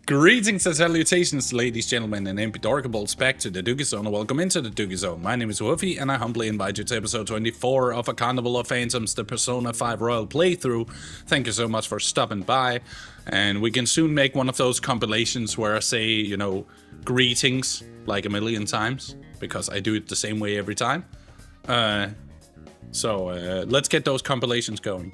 Greetings and salutations, ladies, gentlemen, and impedorkables back to the Duggie Zone, and welcome into the Duggie Zone. My name is Woofy, and I humbly invite you to episode 24 of a Carnival of Phantoms, the Persona 5 Royal playthrough. Thank you so much for stopping by, and we can soon make one of those compilations where I say, you know, greetings like a million times, because I do it the same way every time. So let's get those compilations going.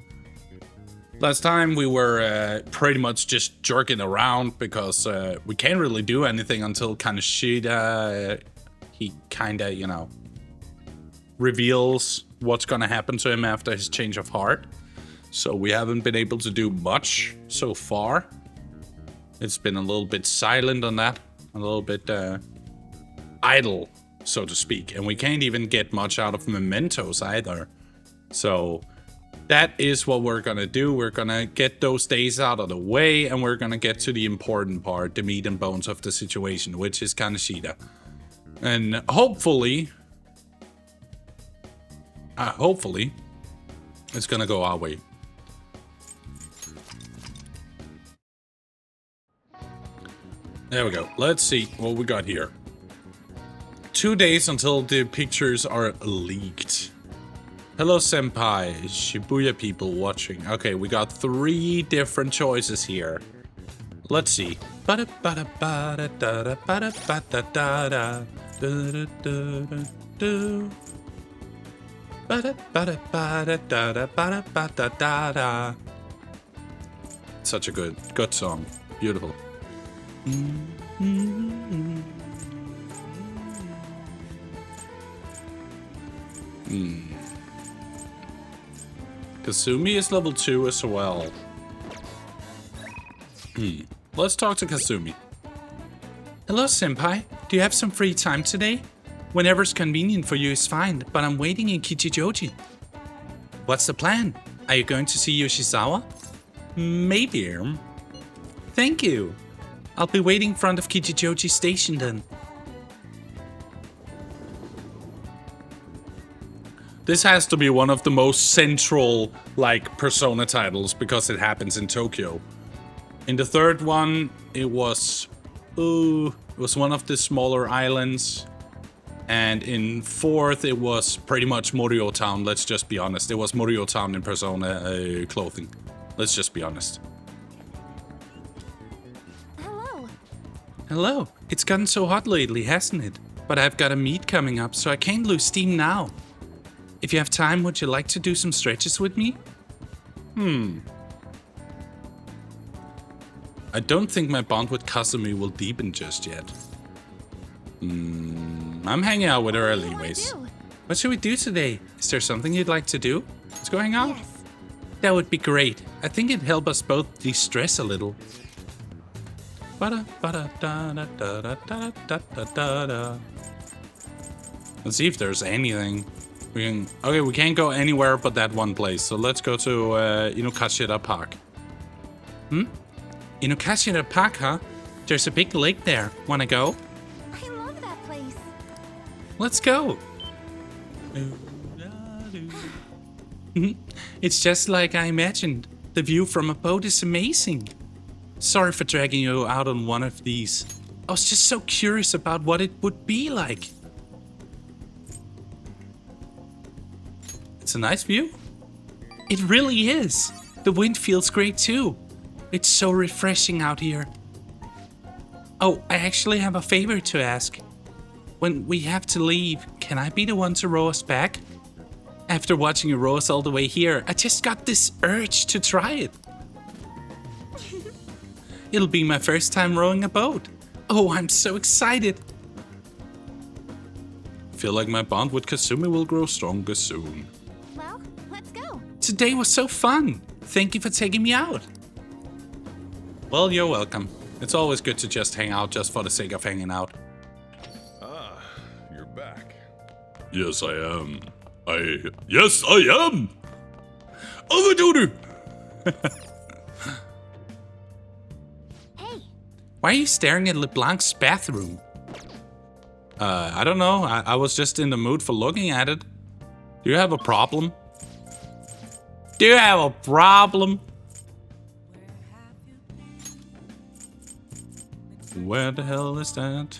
Last time we were pretty much just jerking around because we can't really do anything until Kaneshida, he kinda, you know, reveals what's gonna happen to him after his change of heart. So we haven't been able to do much so far. It's been a little bit silent on that, a little bit idle, so to speak. And we can't even get much out of mementos either. So that is what we're gonna do. We're gonna get those days out of the way, and we're gonna get to the important part, the meat and bones of the situation, which is Kaneshida. And hopefully, it's gonna go our way. There we go. Let's see what we got here. 2 days until the pictures are leaked. Hello, Senpai. Shibuya people watching. Okay, we got 3 different choices here. Let's see. Such a good song. Beautiful. Kasumi is level 2 as well. Let's talk to Kasumi. Hello, Senpai. Do you have some free time today? Whenever's convenient for you is fine, but I'm waiting in Kichijoji. What's the plan? Are you going to see Yoshizawa? Maybe. Thank you. I'll be waiting in front of Kichijoji Station then. This has to be one of the most central, like, Persona titles because it happens in Tokyo. In the third one, it was one of the smaller islands. And in fourth, it was pretty much Morio Town, let's just be honest. It was Morio Town in Persona clothing. Let's just be honest. Hello. Hello. It's gotten so hot lately, hasn't it? But I've got a meet coming up, so I can't lose steam now. If you have time, would you like to do some stretches with me? I don't think my bond with Kasumi will deepen just yet. I'm hanging out with her anyways. What should we do today? Is there something you'd like to do? Let's go hang out. Yes. That would be great. I think it'd help us both de-stress a little. Let's see if there's anything. We can't go anywhere but that one place. So let's go to Inokashira Park. Inokashira Park, huh? There's a big lake there. Wanna go? I love that place. Let's go. It's just like I imagined. The view from a boat is amazing. Sorry for dragging you out on one of these. I was just so curious about what it would be like. It's a nice view. It really is. The wind feels great too. It's so refreshing out here. Oh, I actually have a favor to ask. When we have to leave, can I be the one to row us back? After watching you row us all the way here, I just got this urge to try it. It'll be my first time rowing a boat. Oh, I'm so excited. I feel like my bond with Kasumi will grow stronger soon. Well, let's go. Today was so fun. Thank you for taking me out. Well, you're welcome. It's always good to just hang out just for the sake of hanging out. Ah, you're back. Yes, I am. Yes, I am! Overdoodoo! Hey. Why are you staring at LeBlanc's bathroom? I don't know. I was just in the mood for looking at it. Do you have a problem? Do you have a problem? Where the hell is that?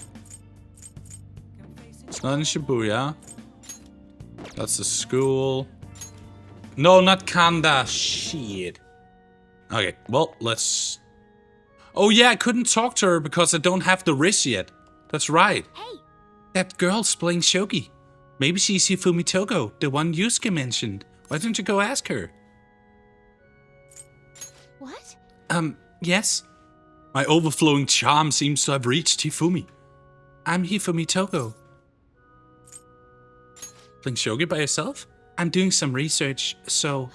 It's not in Shibuya. That's the school. No, not Kanda. Shit. Okay, well, let's... Oh yeah, I couldn't talk to her because I don't have the wrist yet. That's right. Hey, That girl's playing shogi. Maybe she's Hifumi Togo, the one Yusuke mentioned. Why don't you go ask her? what? Yes? My overflowing charm seems to have reached Hifumi. I'm Hifumi Togo. Playing shogi by yourself? I'm doing some research, so...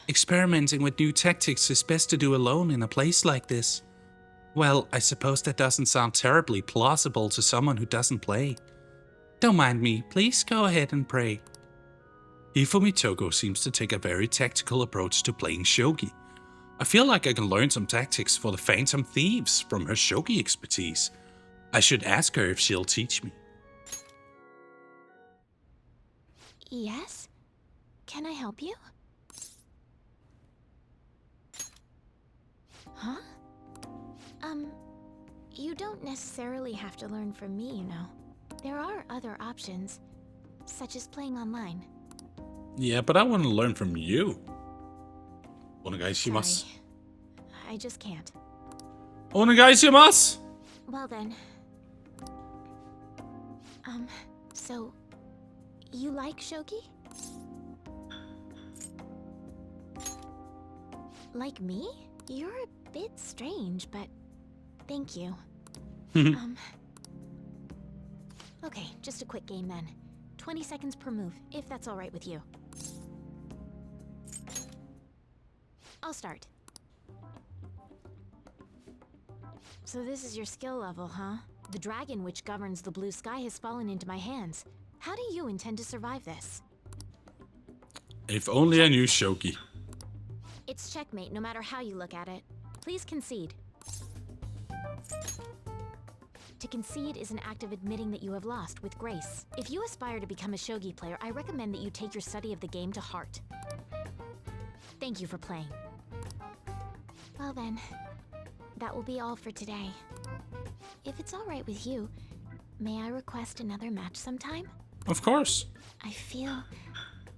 experimenting with new tactics is best to do alone in a place like this. Well, I suppose that doesn't sound terribly plausible to someone who doesn't play. Don't mind me, please go ahead and pray. Hifumi Togo seems to take a very tactical approach to playing shogi. I feel like I can learn some tactics for the Phantom Thieves from her shogi expertise. I should ask her if she'll teach me. Yes? Can I help you? Huh? You don't necessarily have to learn from me, you know. There are other options, such as playing online. Yeah, but I want to learn from you. Onegaishimasu. Sorry. I just can't. Onegaishimasu! Well then. So... you like shogi? Like me? You're a bit strange, but... thank you. Okay, just a quick game then. 20 seconds per move, if that's alright with you. I'll start. So this is your skill level, huh? The dragon which governs the blue sky has fallen into my hands. How do you intend to survive this? If only I knew shogi. It's checkmate no matter how you look at it. Please concede. To concede is an act of admitting that you have lost with grace. If you aspire to become a shogi player, I recommend that you take your study of the game to heart. Thank you for playing. Well then, that will be all for today. If it's alright with you, may I request another match sometime? Of course. I feel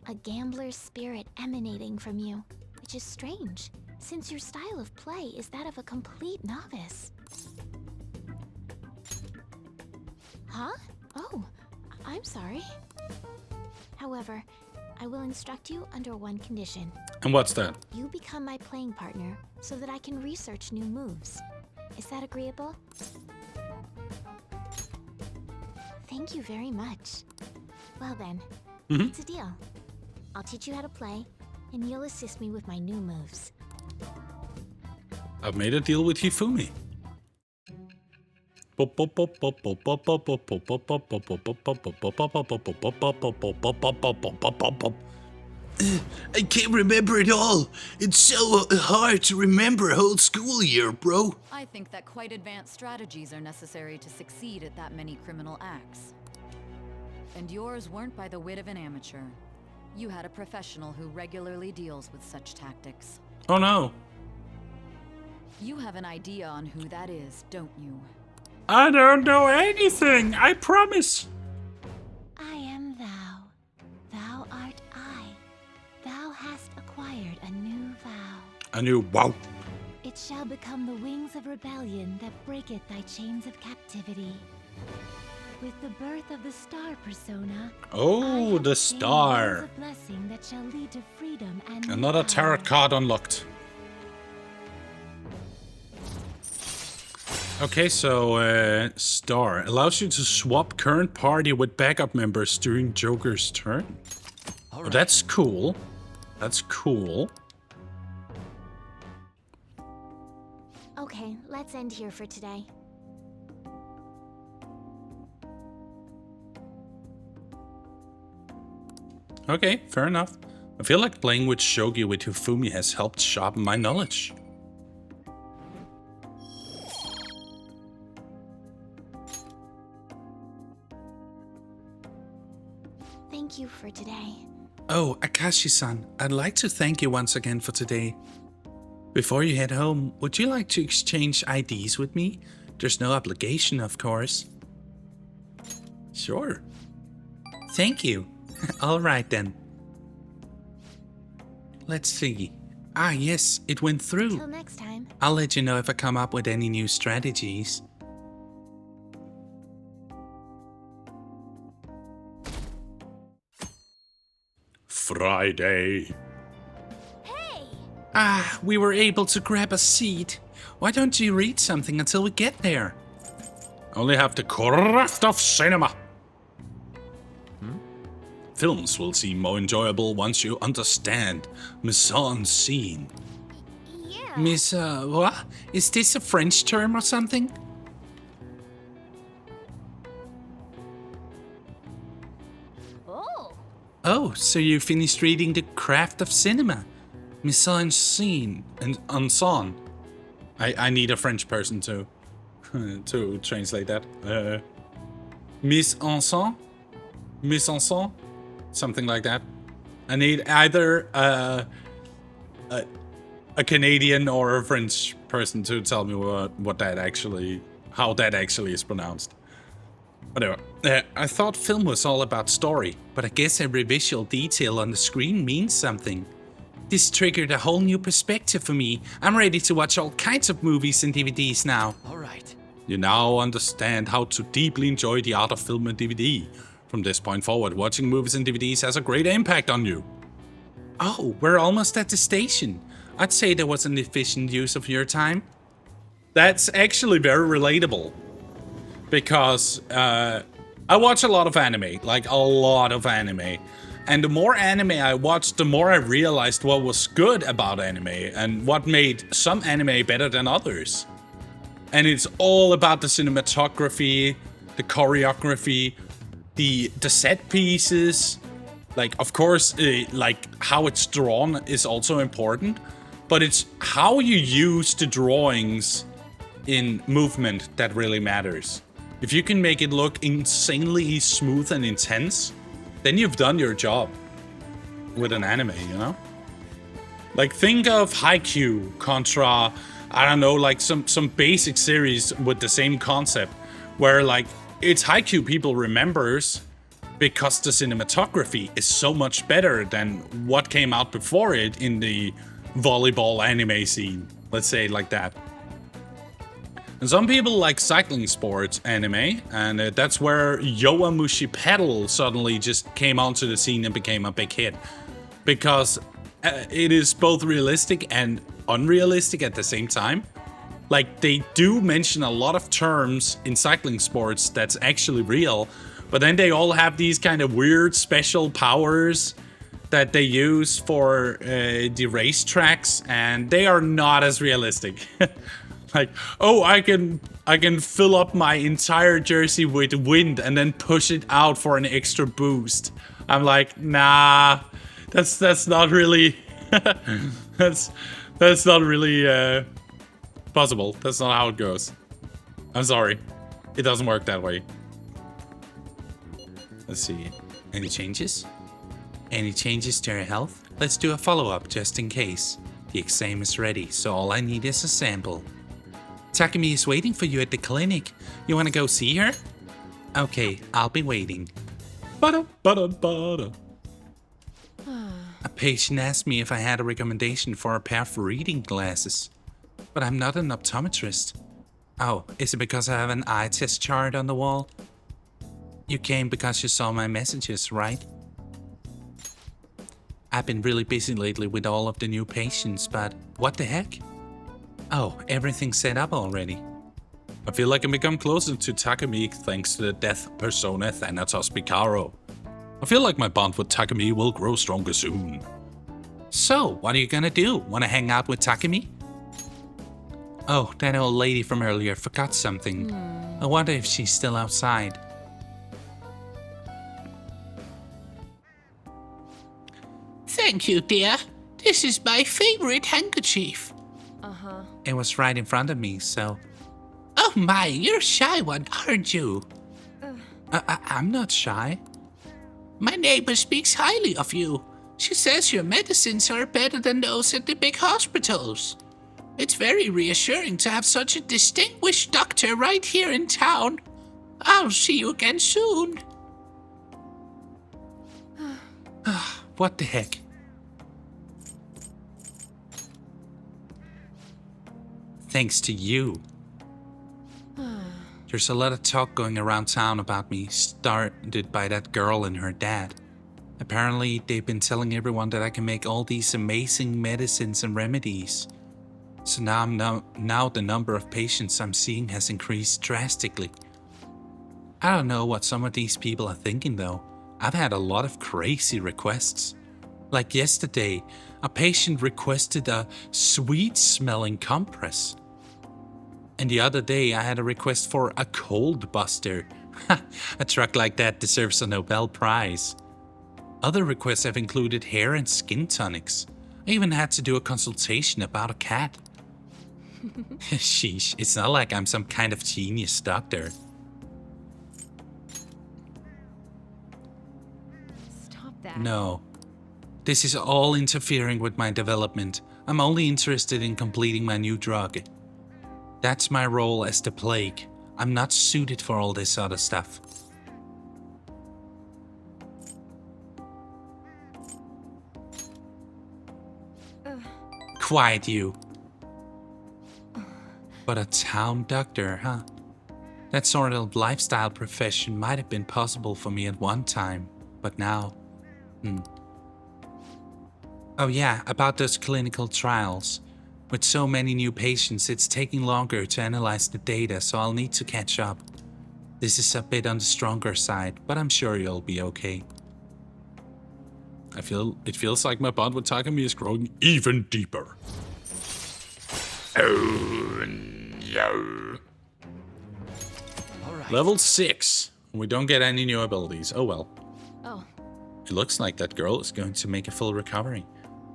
a gambler's spirit emanating from you, which is strange, since your style of play is that of a complete novice. Huh? Oh, I'm sorry. However, I will instruct you under one condition. And what's that? You become my playing partner so that I can research new moves. Is that agreeable? Thank you very much. Well then, it's a deal. I'll teach you how to play, and you'll assist me with my new moves. I've made a deal with Hifumi. I can't remember it all. It's so hard to remember a whole school year, bro. I think that quite advanced strategies are necessary to succeed at that many criminal acts. And yours weren't by the wit of an amateur. You had a professional who regularly deals with such tactics. Oh no. You have an idea on who that is, don't you? I don't know anything, I promise. I am thou. Thou art I. Thou hast acquired a new vow. I knew, wow. It shall become the wings of rebellion that breaketh thy chains of captivity. With the birth of the star persona, Oh, the the star. blessing that shall lead to freedom and Another tarot card unlocked. Okay, so star allows you to swap current party with backup members during Joker's turn. Oh, that's cool. That's cool. Okay, let's end here for today. Okay, fair enough. I feel like playing with shogi with Hifumi has helped sharpen my knowledge. Thank you for today. Oh, Akashi-san, I'd like to thank you once again for today. Before you head home, would you like to exchange IDs with me? There's no obligation, of course. Sure. Thank you. All right then. Let's see. Ah, yes, it went through. Till next time. I'll let you know if I come up with any new strategies. Friday. Hey! Ah, we were able to grab a seat. Why don't you read something until we get there? Only have the craft of cinema. Films will seem more enjoyable once you understand mise en scene. Yeah. What? Is this a French term or something? Oh. Oh, so you finished reading The Craft of Cinema. Mise en scene and en son. I need a French person to translate that. Mise en scène? Mise en scène? Something like that. I need either a Canadian or a French person to tell me what that actually, how that actually is pronounced. Whatever. I thought film was all about story, but I guess every visual detail on the screen means something. This triggered a whole new perspective for me. I'm ready to watch all kinds of movies and DVDs now. All right. You now understand how to deeply enjoy the art of film and DVD. From this point forward, watching movies and DVDs has a great impact on you. Oh, we're almost at the station. I'd say there was an efficient use of your time. That's actually very relatable. Because I watch a lot of anime, like a lot of anime. And the more anime I watched, the more I realized what was good about anime and what made some anime better than others. And it's all about the cinematography, the choreography, the set pieces. Like, of course, like how it's drawn is also important, but it's how you use the drawings in movement that really matters. If you can make it look insanely smooth and intense, then you've done your job with an anime, you know? Like, think of Haikyuu contra, I don't know, like some basic series with the same concept, where like, it's Haikyuu people remembers because the cinematography is so much better than what came out before it in the volleyball anime scene. Let's say it like that. And some people like cycling sports anime, and that's where Yowamushi Pedal suddenly just came onto the scene and became a big hit. Because it is both realistic and unrealistic at the same time. Like, they do mention a lot of terms in cycling sports that's actually real, but then they all have these kind of weird special powers that they use for the racetracks, and they are not as realistic. Like, oh, I can fill up my entire jersey with wind and then push it out for an extra boost. I'm like, nah, that's not really that's not really possible. That's not how it goes. I'm sorry, it doesn't work that way. Let's see, any changes? Any changes to your health? Let's do a follow-up just in case. The exam is ready, so all I need is a sample. Takumi is waiting for you at the clinic. You want to go see her? Okay, I'll be waiting. A patient asked me if I had a recommendation for a pair of reading glasses. But I'm not an optometrist. Oh, is it because I have an eye test chart on the wall? You came because you saw my messages, right? I've been really busy lately with all of the new patients, but what the heck? Oh, everything's set up already. I feel like I've become closer to Takumi thanks to the death persona Thanatos Picaro. I feel like my bond with Takumi will grow stronger soon. So, what are you gonna do? Wanna hang out with Takumi? Oh, that old lady from earlier forgot something. I wonder if she's still outside. Thank you, dear. This is my favorite handkerchief. Uh-huh. It was right in front of me, so... Oh my, you're a shy one, aren't you? I'm not shy. My neighbor speaks highly of you. She says your medicines are better than those at the big hospitals. It's very reassuring to have such a distinguished doctor right here in town. I'll see you again soon. What the heck? Thanks to you. There's a lot of talk going around town about me, started by that girl and her dad. Apparently, they've been telling everyone that I can make all these amazing medicines and remedies. So now the number of patients I'm seeing has increased drastically. I don't know what some of these people are thinking though. I've had a lot of crazy requests. Like yesterday, a patient requested a sweet-smelling compress. And the other day, I had a request for a cold buster. A truck like that deserves a Nobel Prize. Other requests have included hair and skin tonics. I even had to do a consultation about a cat. Sheesh, it's not like I'm some kind of genius doctor. Stop that. No. This is all interfering with my development. I'm only interested in completing my new drug. That's my role as the plague. I'm not suited for all this other stuff. Quiet, you. But a town doctor, huh? That sort of lifestyle profession might have been possible for me at one time, but now... Oh yeah, about those clinical trials. With so many new patients, it's taking longer to analyze the data, so I'll need to catch up. This is a bit on the stronger side, but I'm sure you'll be okay. It feels like my bond with Takumi is growing even deeper. Oh no. Alright. Level 6. We don't get any new abilities. Oh well. Oh. It looks like that girl is going to make a full recovery.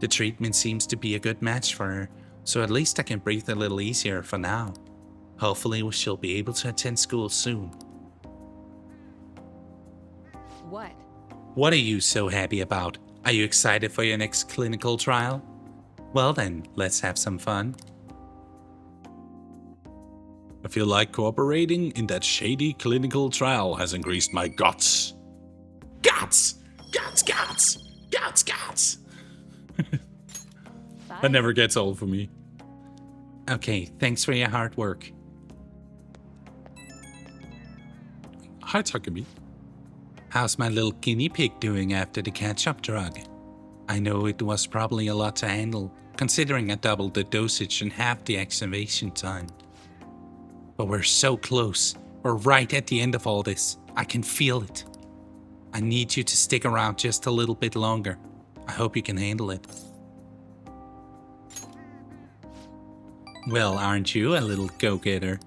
The treatment seems to be a good match for her, so at least I can breathe a little easier for now. Hopefully she'll be able to attend school soon. What? What are you so happy about? Are you excited for your next clinical trial? Well then, let's have some fun. I feel like cooperating in that shady clinical trial has increased my guts. Guts! Guts, guts! Guts, guts! That never gets old for me. Okay, thanks for your hard work. Hi, Takumi. How's my little guinea pig doing after the catch-up drug? I know it was probably a lot to handle, considering I doubled the dosage and half the activation time. But we're so close. We're right at the end of all this. I can feel it. I need you to stick around just a little bit longer. I hope you can handle it. Well, aren't you a little go-getter?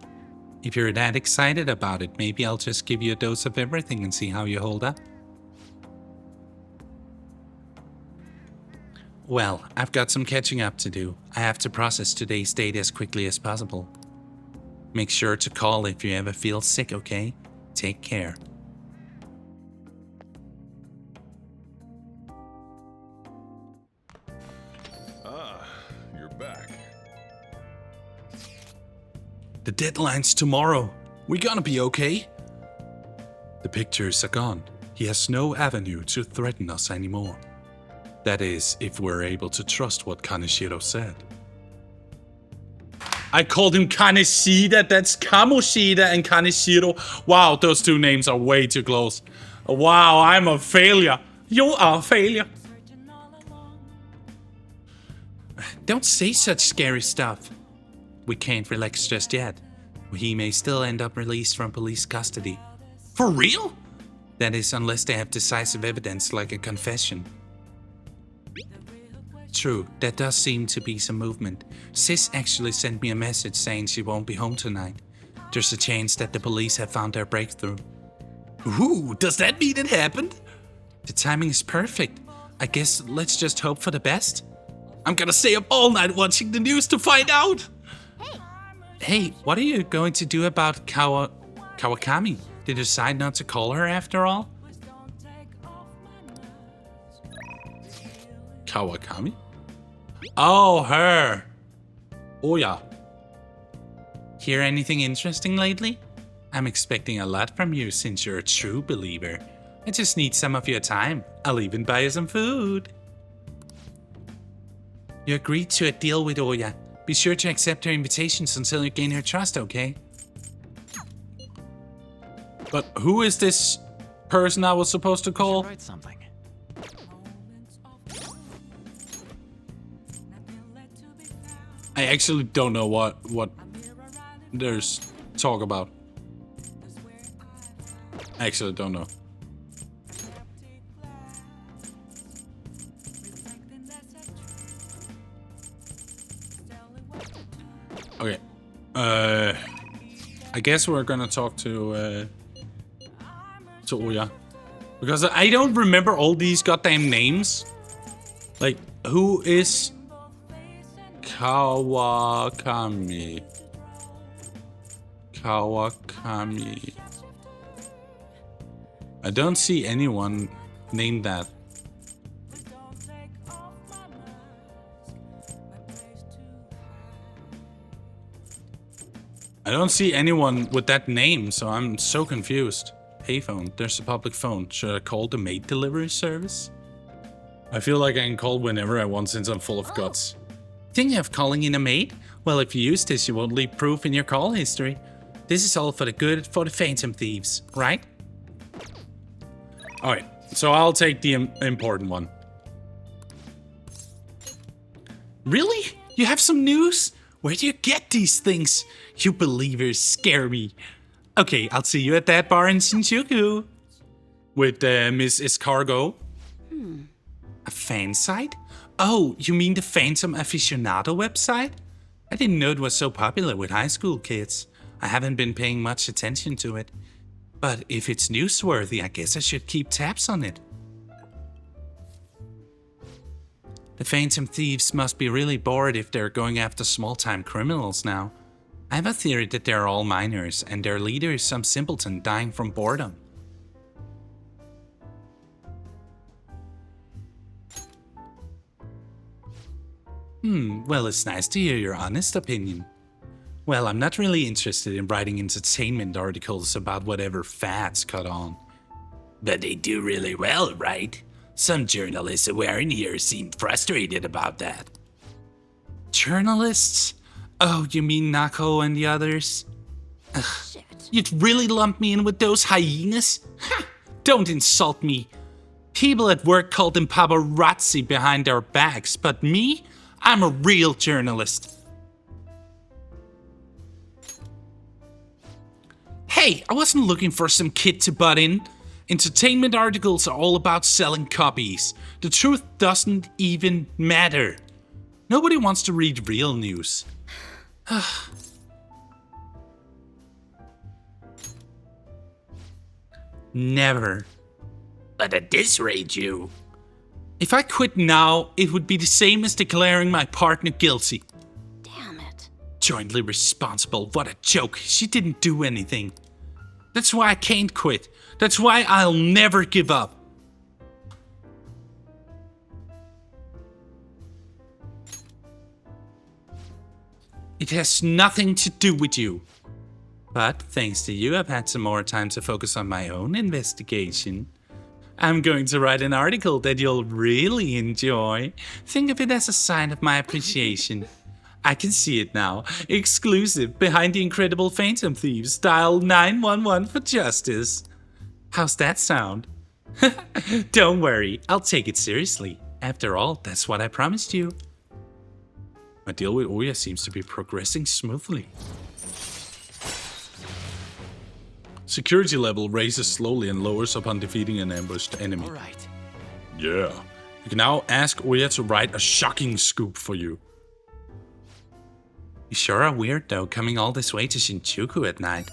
If you're that excited about it, maybe I'll just give you a dose of everything and see how you hold up. Well, I've got some catching up to do. I have to process today's data as quickly as possible. Make sure to call if you ever feel sick, okay? Take care. You're back. The deadline's tomorrow. We're gonna be okay. The pictures are gone. He has no avenue to threaten us anymore. That is, if we're able to trust what Kaneshiro said. I called him Kaneshida. That's Kamoshida and Kaneshiro. Wow, those two names are way too close. Wow, I'm a failure. You are a failure. Don't say such scary stuff. We can't relax just yet. He may still end up released from police custody. For real? That is, unless they have decisive evidence like a confession. True, there does seem to be some movement. Sis actually sent me a message saying she won't be home tonight. There's a chance that the police have found their breakthrough. Ooh, does that mean it happened? The timing is perfect. I guess let's just hope for the best. I'm gonna stay up all night watching the news to find out. Hey, what are you going to do about Kawakami? Did you decide not to call her after all? Kawakami? Oh, her. Oya. Hear anything interesting lately? I'm expecting a lot from you since you're a true believer. I just need some of your time. I'll even buy you some food. You agreed to a deal with Oya. Be sure to accept her invitations until you gain her trust, okay? But who is this person I was supposed to call? Write something. I actually don't know what there's talk about. I actually don't know. Okay. I guess we're gonna talk to Oya. Because I don't remember all these goddamn names. Like, who is Kawakami? Kawakami. I don't see anyone named that. I don't see anyone with that name, so I'm so confused. Payphone, there's a public phone. Should I call the maid delivery service? I feel like I can call whenever I want since I'm full of guts. Thinking of calling in a maid? Well, if you use this, you won't leave proof in your call history. This is all for the good for the phantom thieves, right? Alright, so I'll take the important one. Really? You have some news? Where do you get these things? You believers scare me. Okay, I'll see you at that bar in Shinjuku. With Miss Escargot. A fan site? Oh, you mean the Phantom Aficionado website? I didn't know it was so popular with high school kids. I haven't been paying much attention to it. But if it's newsworthy, I guess I should keep tabs on it. The Phantom Thieves must be really bored if they're going after small-time criminals now. I have a theory that they're all minors, and their leader is some simpleton dying from boredom. Well, it's nice to hear your honest opinion. Well, I'm not really interested in writing entertainment articles about whatever fads caught on. But they do really well, right? Some journalists who aren't here seem frustrated about that. Journalists? Oh, you mean Nako and the others? Ugh, you'd really lump me in with those hyenas? Ha! Don't insult me. People at work call them paparazzi behind our backs, but me? I'm a real journalist. Hey, I wasn't looking for some kid to butt in. Entertainment articles are all about selling copies. The truth doesn't even matter. Nobody wants to read real news. Never. But at this rate, you... If I quit now, it would be the same as declaring my partner guilty. Damn it. Jointly responsible, what a joke. She didn't do anything. That's why I can't quit. That's why I'll never give up. It has nothing to do with you. But thanks to you, I've had some more time to focus on my own investigation. I'm going to write an article that you'll really enjoy. Think of it as a sign of my appreciation. I can see it now. Exclusive behind the incredible Phantom Thieves. Dial 911 for justice. How's that sound? Don't worry, I'll take it seriously. After all, that's what I promised you. My deal with Oya seems to be progressing smoothly. Security level raises slowly and lowers upon defeating an ambushed enemy. All right. Yeah. You can now ask Oya to write a shocking scoop for you. You sure are weird though, coming all this way to Shinjuku at night.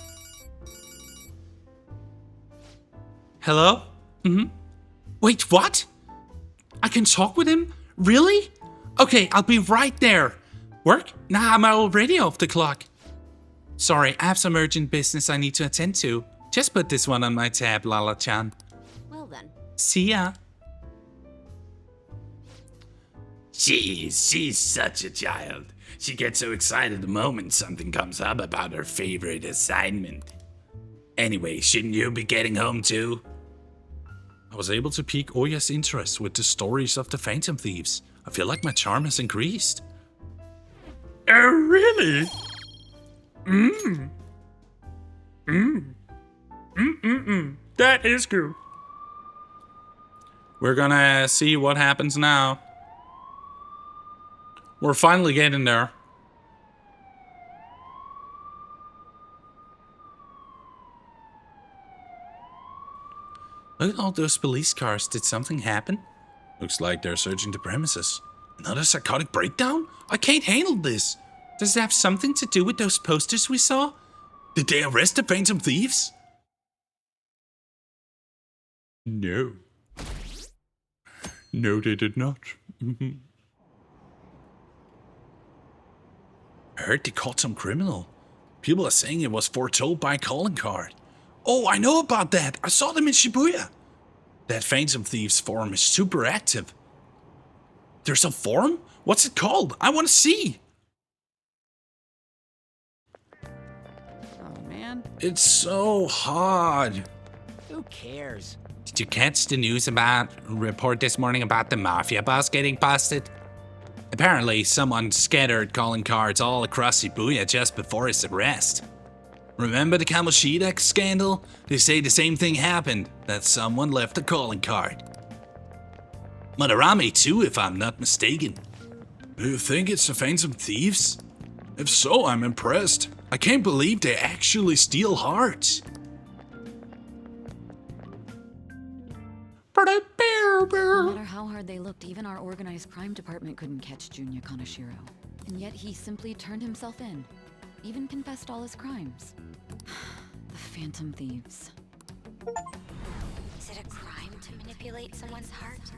Hello? Wait, what? I can talk with him? Really? Okay, I'll be right there. Work? Nah, I'm already off the clock. Sorry, I have some urgent business I need to attend to. Just put this one on my tab, Lala-chan. Well then. See ya. She's such a child. She gets so excited the moment something comes up about her favorite assignment. Anyway, shouldn't you be getting home too? I was able to pique Oya's interest with the stories of the Phantom Thieves. I feel like my charm has increased. Oh, really? That is good. We're gonna see what happens now. We're finally getting there. Look at all those police cars. Did something happen? Looks like they're searching the premises. Another psychotic breakdown? I can't handle this. Does it have something to do with those posters we saw? Did they arrest the Phantom Thieves? No. No, they did not. I heard they caught some criminal. People are saying it was foretold by a calling card. Oh, I know about that. I saw them in Shibuya. That Phantom Thieves forum is super active. There's a forum? What's it called? I want to see. Oh, man. It's so hard. Who cares? Did you catch the news report this morning about the mafia boss getting busted? Apparently, someone scattered calling cards all across Shibuya just before his arrest. Remember the Kamoshida scandal? They say the same thing happened, that someone left a calling card. Madarame too, if I'm not mistaken. Do you think it's the Phantom Thieves? If so, I'm impressed. I can't believe they actually steal hearts. No matter how hard they looked, even our organized crime department couldn't catch Junya Kaneshiro. And yet he simply turned himself in. Even confessed all his crimes. The Phantom Thieves. Is it a crime to manipulate someone's heart?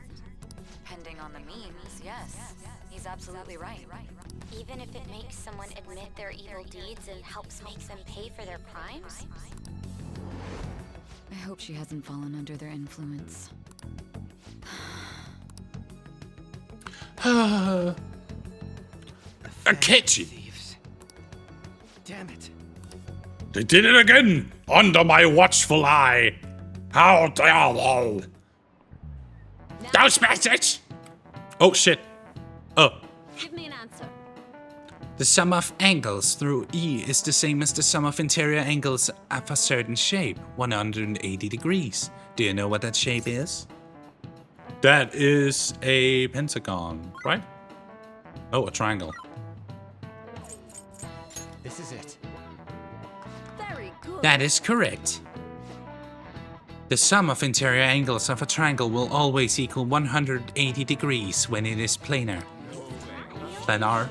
Depending on the means, yes. He's absolutely right. Even if it makes someone admit their evil deeds and helps make them pay for their crimes? I hope she hasn't fallen under their influence. Akechi! Damn it. They did it again! Under my watchful eye! How dare they! Those bastards! Oh shit. Oh. Give me an answer. The sum of angles through E is the same as the sum of interior angles of a certain shape, 180 degrees. Do you know what that shape is? That is a pentagon, right? Oh, a triangle. This is it. Very good. That is correct. The sum of interior angles of a triangle will always equal 180 degrees when it is planar. Planar.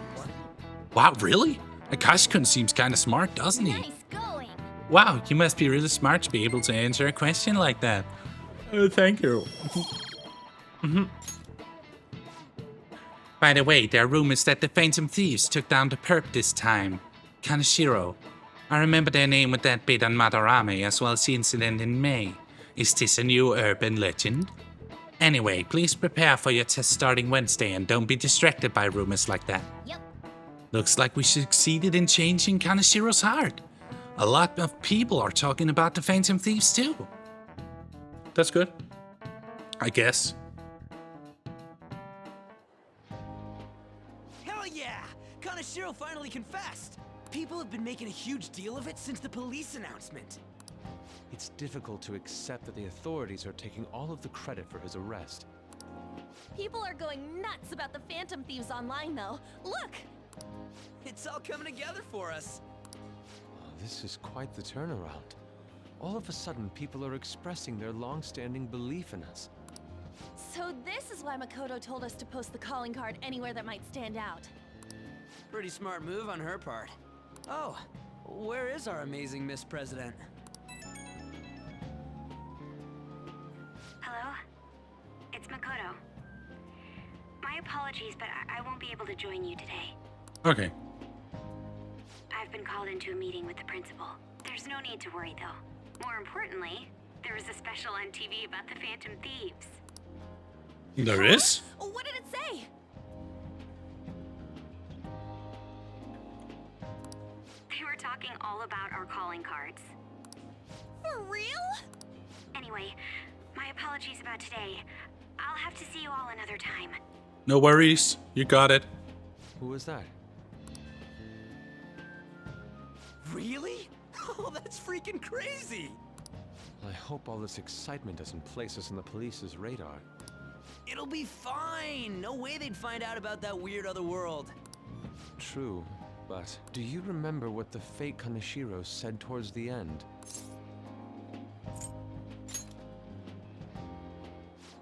Wow, really? Akashikun seems kinda smart, doesn't he? Nice going. Wow, you must be really smart to be able to answer a question like that. Thank you. By the way, there are rumors that the Phantom Thieves took down the perp this time. Kaneshiro. I remember their name with that bit on Madarame as well as the incident in May. Is this a new urban legend? Anyway, please prepare for your test starting Wednesday and don't be distracted by rumors like that. Yep. Looks like we succeeded in changing Kaneshiro's heart. A lot of people are talking about the Phantom Thieves too. That's good. I guess. Hell yeah! Kaneshiro finally confessed! People have been making a huge deal of it since the police announcement. It's difficult to accept that the authorities are taking all of the credit for his arrest. People are going nuts about the Phantom Thieves online, though. Look! It's all coming together for us. Oh, this is quite the turnaround. All of a sudden, people are expressing their long-standing belief in us. So this is why Makoto told us to post the calling card anywhere that might stand out. Pretty smart move on her part. Oh, where is our amazing Miss President? Hello? It's Makoto. My apologies, but I won't be able to join you today. Okay. I've been called into a meeting with the principal. There's no need to worry, though. More importantly, there was a special on TV about the Phantom Thieves. There is? What did it say? talking all about our calling cards. For real? Anyway, my apologies about today. I'll have to see you all another time. No worries. You got it. Who was that? Really? Oh, that's freaking crazy! I hope all this excitement doesn't place us on the police's radar. It'll be fine. No way they'd find out about that weird other world. True, but do you remember what the fake Kaneshiro said towards the end?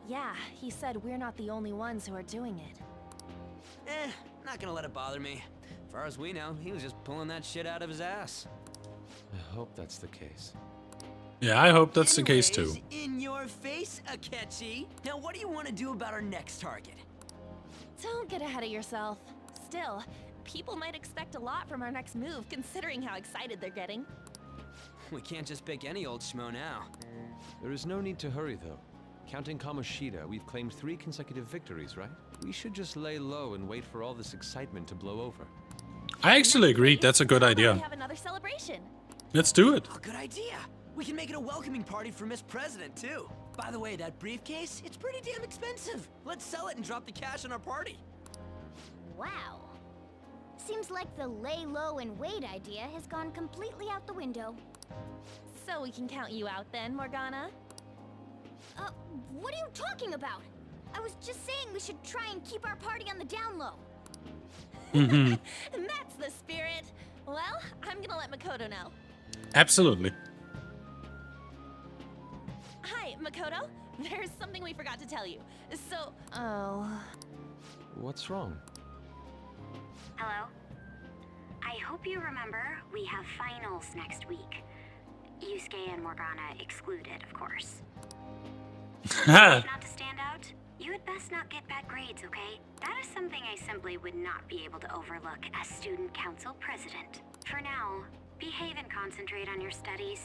Yeah, he said we're not the only ones who are doing it. Not gonna let it bother me. As far as we know, he was just pulling that shit out of his ass. I hope that's the case. Yeah, I hope that's the case too. Anyways, in your face, Akechi. Now, what do you want to do about our next target? Don't get ahead of yourself. Still, people might expect a lot from our next move, considering how excited they're getting. We can't just pick any old schmo now. There is no need to hurry, though. Counting Kamoshida, we've claimed 3 consecutive victories, right? We should just lay low and wait for all this excitement to blow over. I actually agree. That's a good We idea. have another celebration. Let's do it. Oh, good idea. We can make it a welcoming party for Miss President, too. By the way, that briefcase, it's pretty damn expensive. Let's sell it and drop the cash on our party. Wow. Seems like the lay low and wait idea has gone completely out the window. So we can count you out then, Morgana? What are you talking about? I was just saying we should try and keep our party on the down low. That's the spirit. Well, I'm gonna let Makoto know. Absolutely. Hi, Makoto. There's something we forgot to tell you. So, oh. What's wrong? Hello? I hope you remember we have finals next week. Yusuke and Morgana excluded, of course. Not to stand out, you had best not get bad grades, okay? That is something I simply would not be able to overlook as student council president. For now, behave and concentrate on your studies.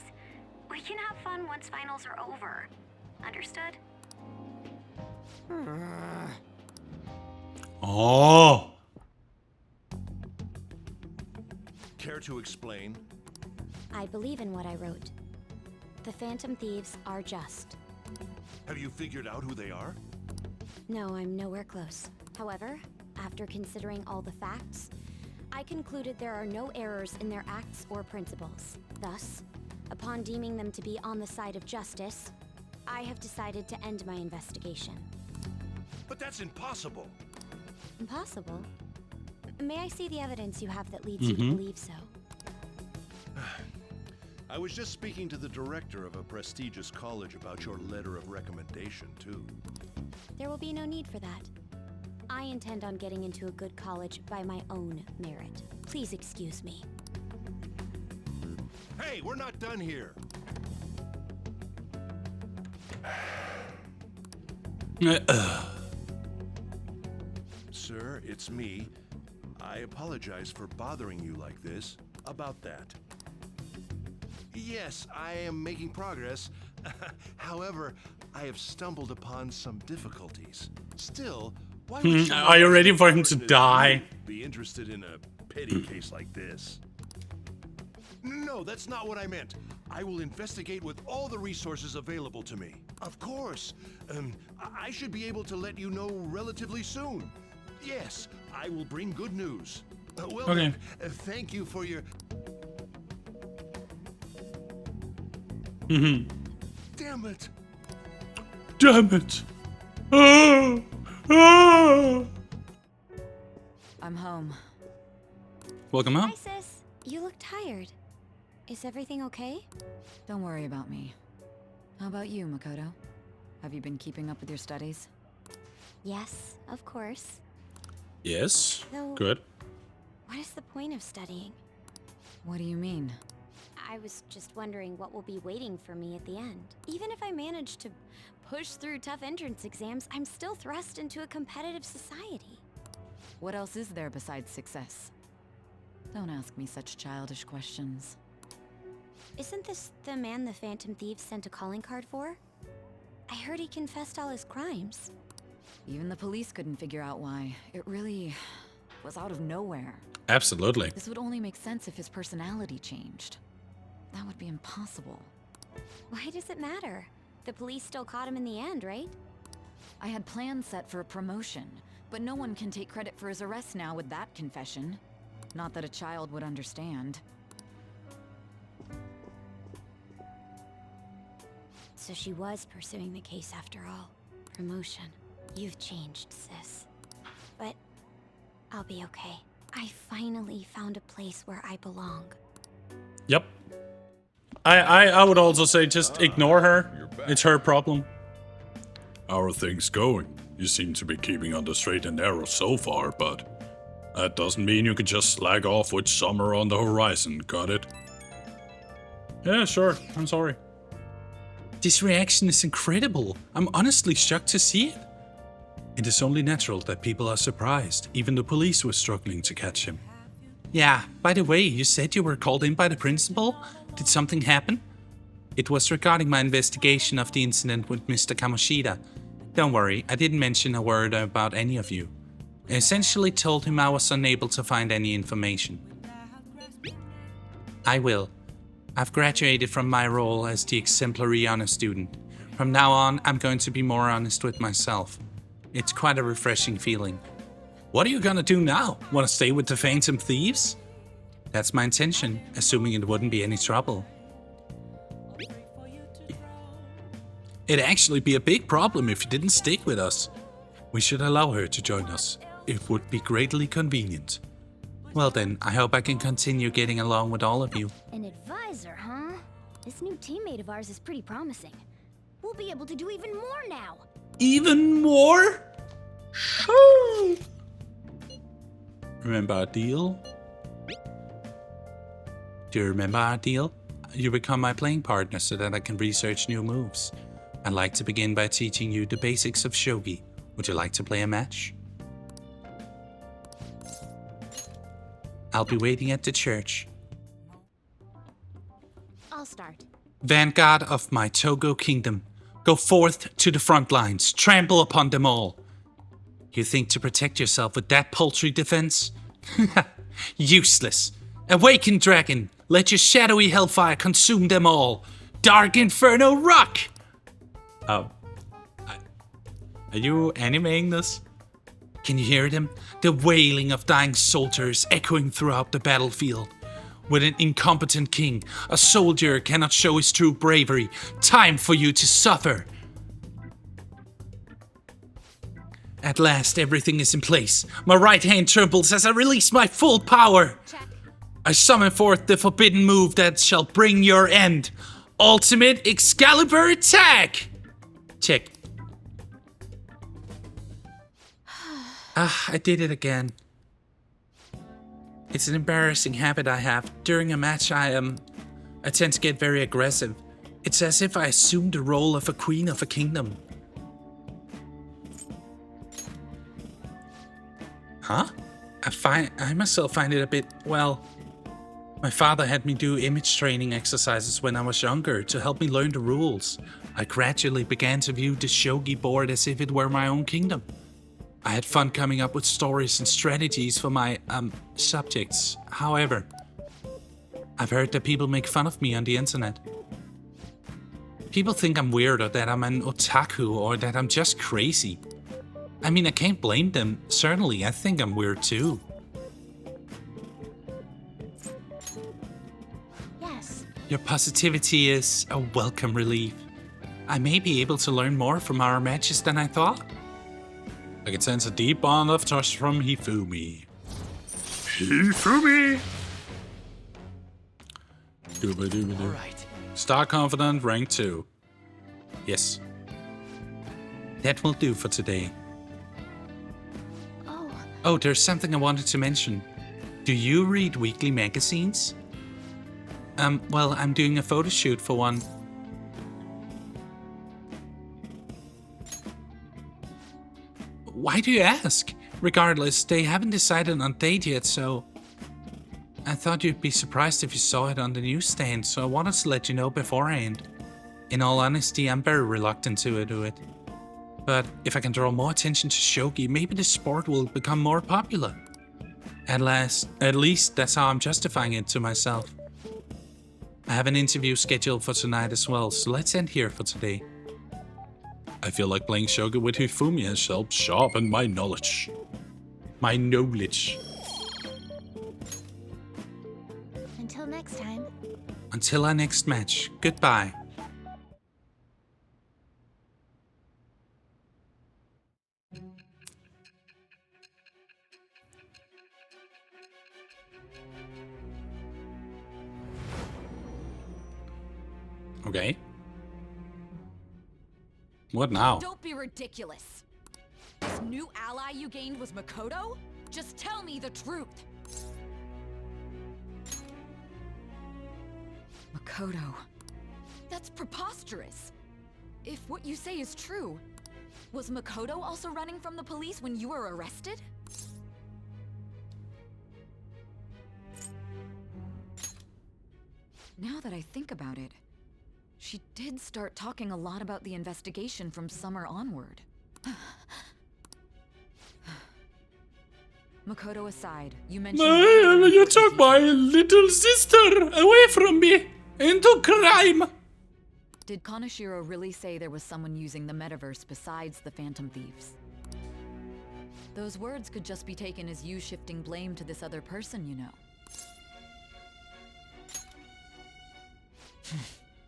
We can have fun once finals are over. Understood? Oh. Care to explain? I believe in what I wrote. The Phantom Thieves are just. Have you figured out who they are? No, I'm nowhere close. However, after considering all the facts, I concluded there are no errors in their acts or principles. Thus, upon deeming them to be on the side of justice, I have decided to end my investigation. But that's impossible. Impossible? May I see the evidence you have that leads you to believe so? I was just speaking to the director of a prestigious college about your letter of recommendation, too. There will be no need for that. I intend on getting into a good college by my own merit. Please excuse me. Hey, we're not done here. Sir, it's me. I apologize for bothering you like this. About that. Yes, I am making progress. However, I have stumbled upon some difficulties. Still, why would someone Are you ready for him to important as die? you be interested in a petty case like this? No, that's not what I meant. I will investigate with all the resources available to me. Of course. I should be able to let you know relatively soon. Yes, I will bring good news. Well, Okay. then, thank you for your... Damn it. Damn it. Oh. Oh. I'm home. Welcome Hi, home. sis. You look tired. Is everything okay? Don't worry about me. How about you, Makoto? Have you been keeping up with your studies? Yes, of course. Yes. Though- Good. What is the point of studying? What do you mean? I was just wondering what will be waiting for me at the end. Even if I manage to push through tough entrance exams, I'm still thrust into a competitive society. What else is there besides success? Don't ask me such childish questions. Isn't this the man the Phantom Thieves sent a calling card for? I heard he confessed all his crimes. Even the police couldn't figure out why. It really was out of nowhere. Absolutely. This would only make sense if his personality changed. That would be impossible. Why does it matter? The police still caught him in the end, right? I had plans set for a promotion, but no one can take credit for his arrest now with that confession. Not that a child would understand. So she was pursuing the case after all. Promotion. You've changed, sis. But I'll be okay. I finally found a place where I belong. Yep. I would also say just ignore her. It's her problem. How are things going? You seem to be keeping on the straight and narrow so far, but that doesn't mean you could just slag off with summer on the horizon, got it? Yeah, sure. I'm sorry. This reaction is incredible. I'm honestly shocked to see it. It is only natural that people are surprised. Even the police were struggling to catch him. Yeah, by the way, you said you were called in by the principal? Did something happen? It was regarding my investigation of the incident with Mr. Kamoshida. Don't worry, I didn't mention a word about any of you. I essentially told him I was unable to find any information. I will. I've graduated from my role as the exemplary honor student. From now on, I'm going to be more honest with myself. It's quite a refreshing feeling. What are you gonna do now? Want to stay with the Phantom Thieves? That's my intention, assuming it wouldn't be any trouble. It'd actually be a big problem if you didn't stick with us. We should allow her to join us. It would be greatly convenient. Well then, I hope I can continue getting along with all of you. An advisor, huh? This new teammate of ours is pretty promising. We'll be able to do even more now. Even more? Remember our deal? Do you remember our deal? You become my playing partner so that I can research new moves. I'd like to begin by teaching you the basics of shogi. Would you like to play a match? I'll be waiting at the church. I'll start. Vanguard of my Togo kingdom, go forth to the front lines, trample upon them all. You think to protect yourself with that paltry defense? Useless. Awaken, dragon. Let your shadowy hellfire consume them all. Dark Inferno rock! Oh. Are you animating this? Can you hear them? The wailing of dying soldiers echoing throughout the battlefield. With an incompetent king, a soldier cannot show his true bravery. Time for you to suffer. At last, everything is in place. My right hand trembles as I release my full power. Check. I summon forth the forbidden move that shall bring your end. Ultimate Excalibur attack! Check. I did it again. It's an embarrassing habit I have. During a match, I tend to get very aggressive. It's as if I assumed the role of a queen of a kingdom. Huh? I myself find it a bit, well... My father had me do image training exercises when I was younger to help me learn the rules. I gradually began to view the shogi board as if it were my own kingdom. I had fun coming up with stories and strategies for my, subjects. However, I've heard that people make fun of me on the internet. People think I'm weird or that I'm an otaku or that I'm just crazy. I mean, I can't blame them. Certainly, I think I'm weird too. Yes. Your positivity is a welcome relief. I may be able to learn more from our matches than I thought. I can sense a deep bond of trust from Hifumi. Hifumi! Dooba. Alright. Star Confidant, rank 2. Yes. That will do for today. Oh, there's something I wanted to mention. Do you read weekly magazines? Well, I'm doing a photo shoot for one. Why do you ask? Regardless, they haven't decided on date yet, so... I thought you'd be surprised if you saw it on the newsstand, so I wanted to let you know beforehand. In all honesty, I'm very reluctant to do it. But if I can draw more attention to shogi, maybe the sport will become more popular. At least that's how I'm justifying it to myself. I have an interview scheduled for tonight as well, so let's end here for today. I feel like playing Shogi with Hifumi has helped sharpen my knowledge. Until next time. Until our next match, goodbye. Okay. What now? Don't be ridiculous. This new ally you gained was Makoto? Just tell me the truth. Makoto. That's preposterous. If what you say is true, was Makoto also running from the police when you were arrested? Now that I think about it, she did start talking a lot about the investigation from summer onward. Makoto aside, you mentioned... You took my little sister away from me into crime! Did Kaneshiro really say there was someone using the metaverse besides the Phantom Thieves? Those words could just be taken as you shifting blame to this other person, you know.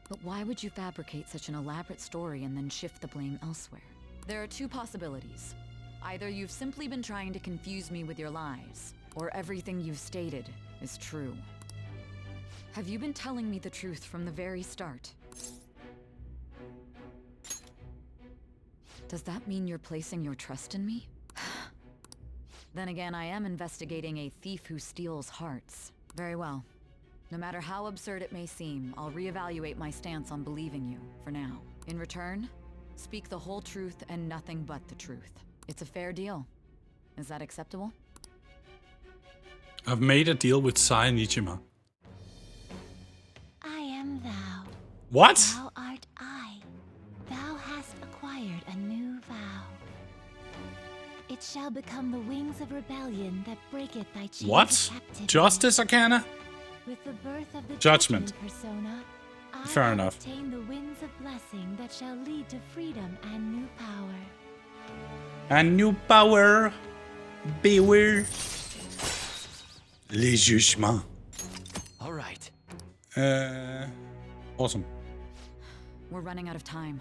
But why would you fabricate such an elaborate story and then shift the blame elsewhere? There are two possibilities. Either you've simply been trying to confuse me with your lies, or everything you've stated is true. Have you been telling me the truth from the very start? Does that mean you're placing your trust in me? Then again, I am investigating a thief who steals hearts. Very well. No matter how absurd it may seem, I'll reevaluate my stance on believing you, for now. In return, speak the whole truth and nothing but the truth. It's a fair deal. Is that acceptable? I've made a deal with Sai Nijima. I am thou. What? Thou art I. Thou hast acquired a new vow. It shall become the wings of rebellion that breaketh thy chains What? of captivity. Justice Arcana? With the birth of the Judgment. persona, I Fair have enough. obtained the winds of blessing that shall lead to freedom and new power. A new power. Beware. Les jugements. All right. Awesome. We're running out of time.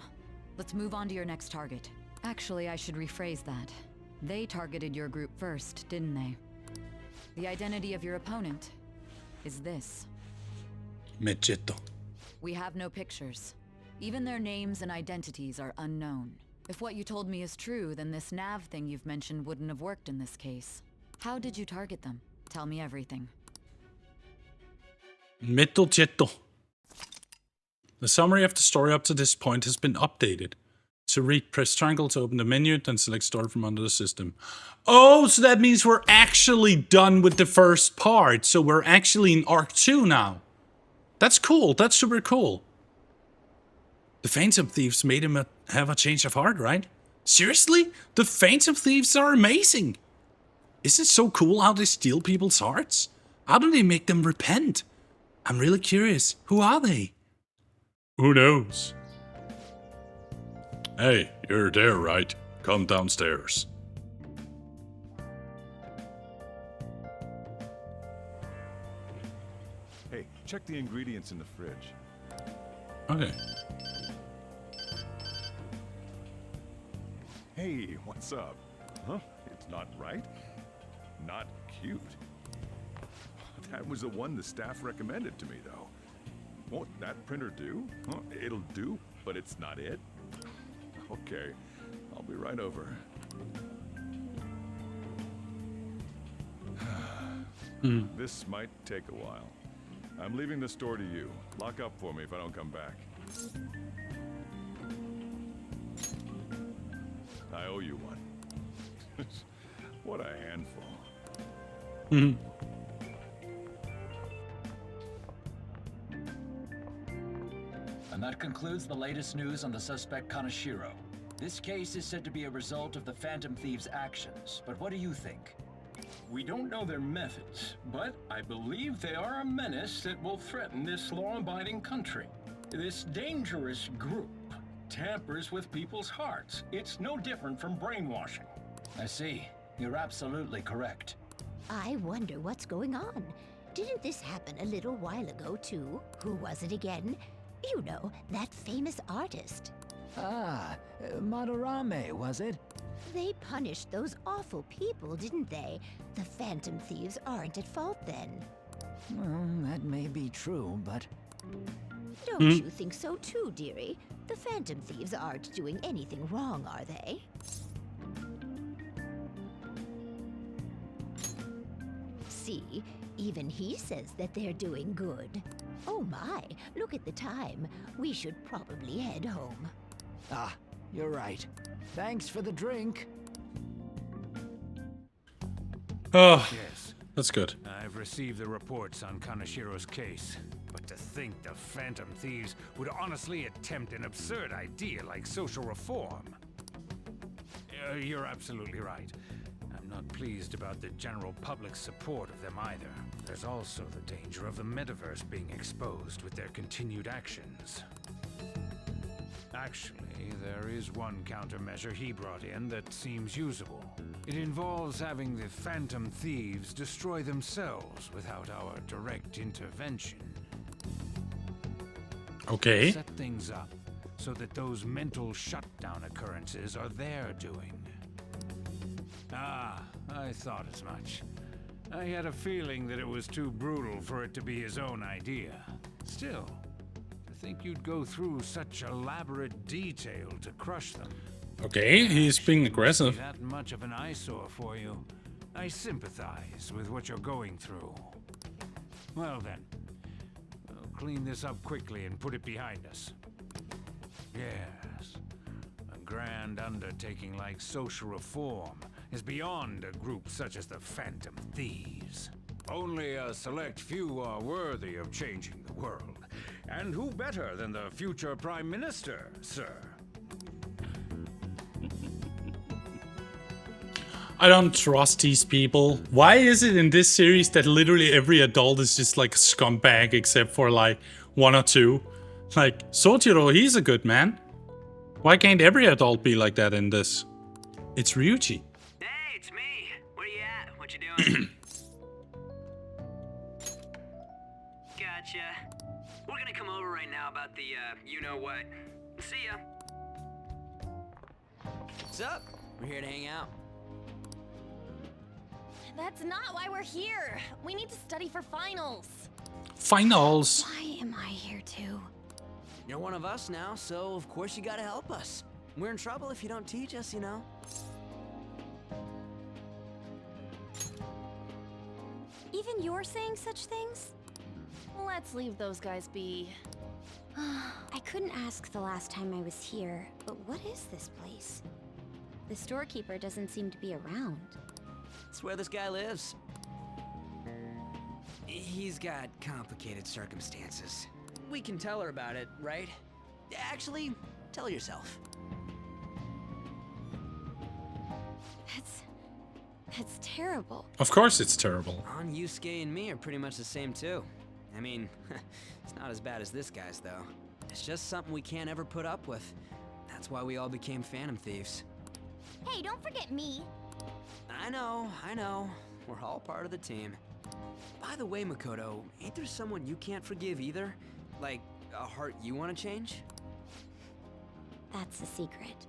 Let's move on to your next target. Actually, I should rephrase that. They targeted your group first, didn't they? The identity of your opponent is this. Mecheto. We have no pictures. Even their names and identities are unknown. If what you told me is true, then this nav thing you've mentioned wouldn't have worked in this case. How did you target them? Tell me everything. Mecheto. The summary of the story up to this point has been updated. To read, press triangle to open the menu, then select start from under the system. Oh, so that means we're actually done with the first part. So we're actually in Arc 2 now. That's cool. That's super cool. The Phantom Thieves made him have a change of heart, right? Seriously? The Phantom Thieves are amazing. Isn't it so cool how they steal people's hearts? How do they make them repent? I'm really curious. Who are they? Who knows? Hey, you're there, right? Come downstairs. Hey, check the ingredients in the fridge. Okay. Hey, what's up? Huh? It's not right? Not cute. That was the one the staff recommended to me, though. Won't that printer do? Huh? It'll do, but it's not it? Okay, I'll be right over. This might take a while. I'm leaving the store to you. Lock up for me if I don't come back. I owe you one. What a handful. And that concludes the latest news on the suspect Kaneshiro. This case is said to be a result of the Phantom Thieves' actions, but what do you think? We don't know their methods, but I believe they are a menace that will threaten this law-abiding country. This dangerous group tampers with people's hearts. It's no different from brainwashing. I see. You're absolutely correct. I wonder what's going on. Didn't this happen a little while ago, too? Who was it again? You know, that famous artist. Ah, Madarame, was it? They punished those awful people, didn't they? The Phantom Thieves aren't at fault then. Well, that may be true, but... Don't you think so too, dearie? The Phantom Thieves aren't doing anything wrong, are they? See, even he says that they're doing good. Oh my, look at the time. We should probably head home. Ah, you're right. Thanks for the drink. Oh, Yes, that's good. I've received the reports on Kanashiro's case. But to think the Phantom Thieves would honestly attempt an absurd idea like social reform. You're absolutely right. I'm not pleased about the general public's support of them either. There's also the danger of the metaverse being exposed with their continued actions. Actually, there is one countermeasure he brought in that seems usable. It involves having the Phantom Thieves destroy themselves without our direct intervention. Okay. Set things up so that those mental shutdown occurrences are their doing. Ah, I thought as much. I had a feeling that it was too brutal for it to be his own idea. Still, to think you'd go through such elaborate detail to crush them. Okay, he's being aggressive. That much of an eyesore for you. I sympathize with what you're going through. Well then, we'll clean this up quickly and put it behind us. Yes, a grand undertaking like social reform is beyond a group such as the Phantom Thieves. Only a select few are worthy of changing the world. And who better than the future Prime Minister, sir? I don't trust these people. Why is it in this series that literally every adult is just like a scumbag except for like one or two? Like, Sotiro, he's a good man. Why can't every adult be like that in this? It's Ryuji. Hey, it's me. Where you at? What you doing? Gotcha. We're gonna come over right now about the, you-know-what. See ya. What's up? We're here to hang out. That's not why we're here. We need to study for finals. Finals. Why am I here too? You're one of us now, so of course you gotta help us. We're in trouble if you don't teach us, you know. Even you're saying such things? Let's leave those guys be. I couldn't ask the last time I was here, but what is this place? The storekeeper doesn't seem to be around. It's where this guy lives. He's got complicated circumstances. We can tell her about it, right? Actually, tell yourself. That's terrible. Of course it's terrible. Yusuke and me are pretty much the same too. I mean, it's not as bad as this guy's though. It's just something we can't ever put up with. That's why we all became Phantom Thieves. Hey, don't forget me. I know. We're all part of the team. By the way, Makoto, ain't there someone you can't forgive either? Like, a heart you want to change? That's a secret.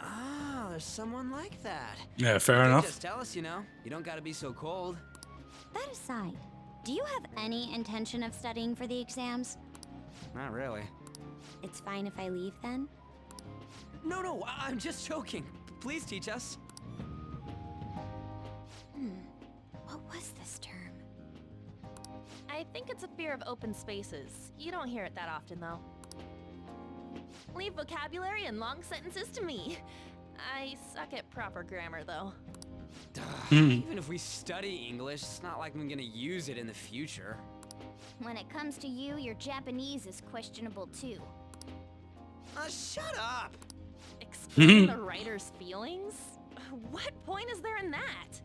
Ah, there's someone like that. Yeah, fair enough. Just tell us, you know. You don't gotta be so cold. That aside, do you have any intention of studying for the exams? Not really. It's fine if I leave then? No, I'm just joking. Please teach us. What was this term? I think it's a fear of open spaces. You don't hear it that often, though. Leave vocabulary and long sentences to me. I suck at proper grammar, though. Even if we study English, it's not like I'm gonna use it in the future. When it comes to you, your Japanese is questionable too. Shut up! Explain the writer's feelings? What point is there in that?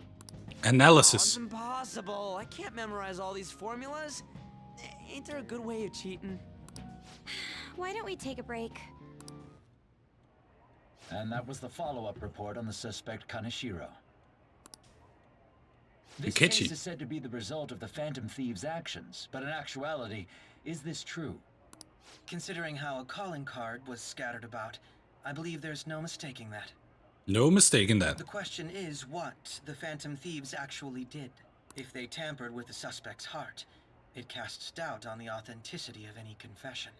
Analysis. It's impossible. I can't memorize all these formulas. Ain't there a good way of cheating? Why don't we take a break? And that was the follow-up report on the suspect Kaneshiro. This case is said to be the result of the Phantom Thieves' actions, but in actuality, is this true? Considering how a calling card was scattered about, I believe there's no mistaking that. No mistaking that. The question is what the Phantom Thieves actually did. If they tampered with the suspect's heart, it casts doubt on the authenticity of any confession.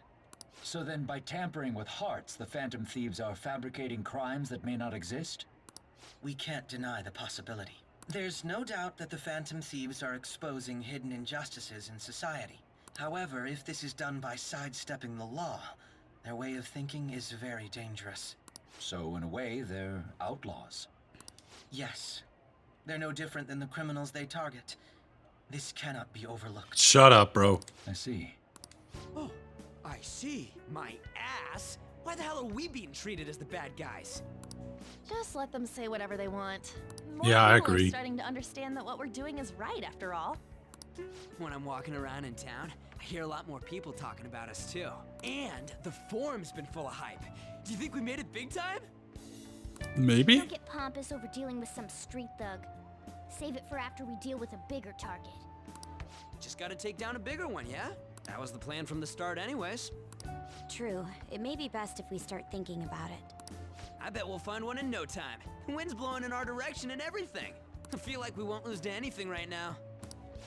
So then by tampering with hearts, the Phantom Thieves are fabricating crimes that may not exist? We can't deny the possibility. There's no doubt that the Phantom Thieves are exposing hidden injustices in society. However, if this is done by sidestepping the law, their way of thinking is very dangerous. So in a way, they're outlaws. Yes. They're no different than the criminals they target. This cannot be overlooked. Shut up, bro. I see. Oh, I see. My ass. Why the hell are we being treated as the bad guys? Just let them say whatever they want. More Yeah, I people are agree. starting to understand that what we're doing is right, after all. When I'm walking around in town, I hear a lot more people talking about us too. And the forum's been full of hype. Do you think we made it big time? Maybe? Don't get pompous over dealing with some street thug. Save it for after we deal with a bigger target. Just gotta take down a bigger one, yeah? That was the plan from the start anyways. True. It may be best if we start thinking about it. I bet we'll find one in no time. The wind's blowing in our direction and everything. I feel like we won't lose to anything right now.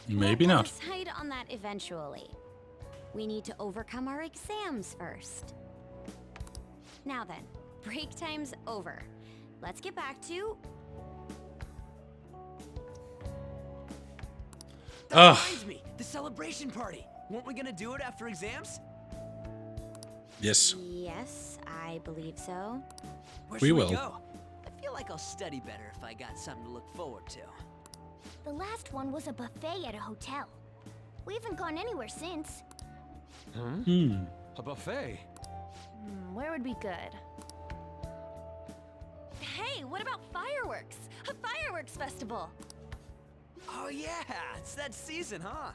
Maybe We'll not. decide on that eventually. We need to overcome our exams first. Now then, break time's over. Let's get back to... That reminds me, the celebration party. Weren't we gonna do it after exams? Yes. Yes, I believe so. Where We should will. we go? I feel like I'll study better if I got something to look forward to. The last one was a buffet at a hotel. We haven't gone anywhere since. A buffet? Where would be good? Hey, what about fireworks? A fireworks festival! Oh yeah, it's that season, huh?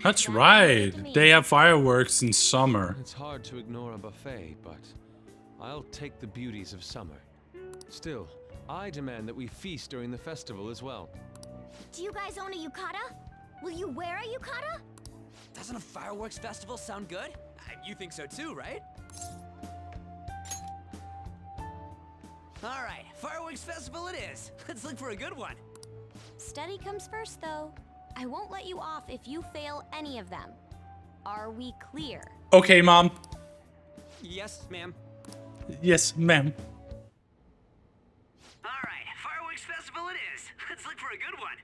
That's right. They have fireworks in summer. It's hard to ignore a buffet, but I'll take the beauties of summer. Still, I demand that we feast during the festival as well. Do you guys own a yukata? Will you wear a yukata? Doesn't a fireworks festival sound good? You think so too, right? All right, fireworks festival it is. Let's look for a good one. Study comes first, though. I won't let you off if you fail any of them. Are we clear? Okay, Mom. Yes, ma'am. Yes, ma'am. All right, fireworks festival it is. Let's look for a good one.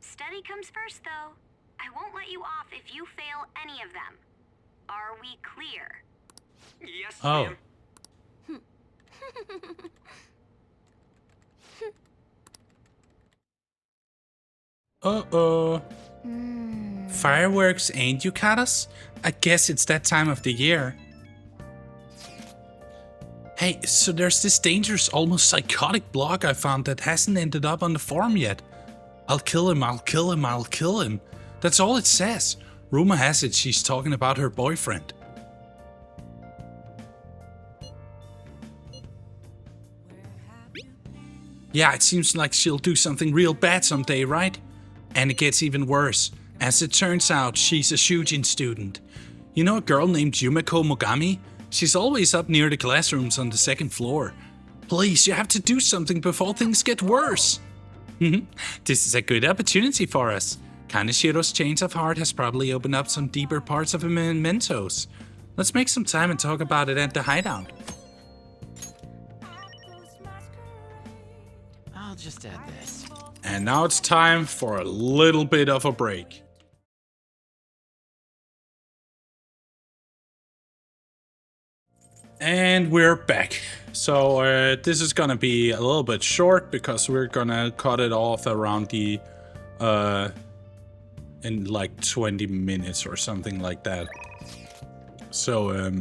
Study comes first, though. I won't let you off if you fail any of them. Are we clear? Yes, Oh. ma'am. Uh-oh. Fireworks and yukatas? I guess it's that time of the year. Hey, so there's this dangerous, almost psychotic blog I found that hasn't ended up on the forum yet. I'll kill him, I'll kill him, I'll kill him. That's all it says. Rumor has it she's talking about her boyfriend. Yeah, it seems like she'll do something real bad someday, right? And it gets even worse. As it turns out, she's a Shujin student. You know a girl named Yumiko Mogami? She's always up near the classrooms on the second floor. Please, you have to do something before things get worse. This is a good opportunity for us. Kaneshiro's change of heart has probably opened up some deeper parts of him Mentos. Let's make some time and talk about it at the hideout. I'll just add this. And now it's time for a little bit of a break. And we're back. So this is gonna be a little bit short because we're gonna cut it off around the in like 20 minutes or something like that. So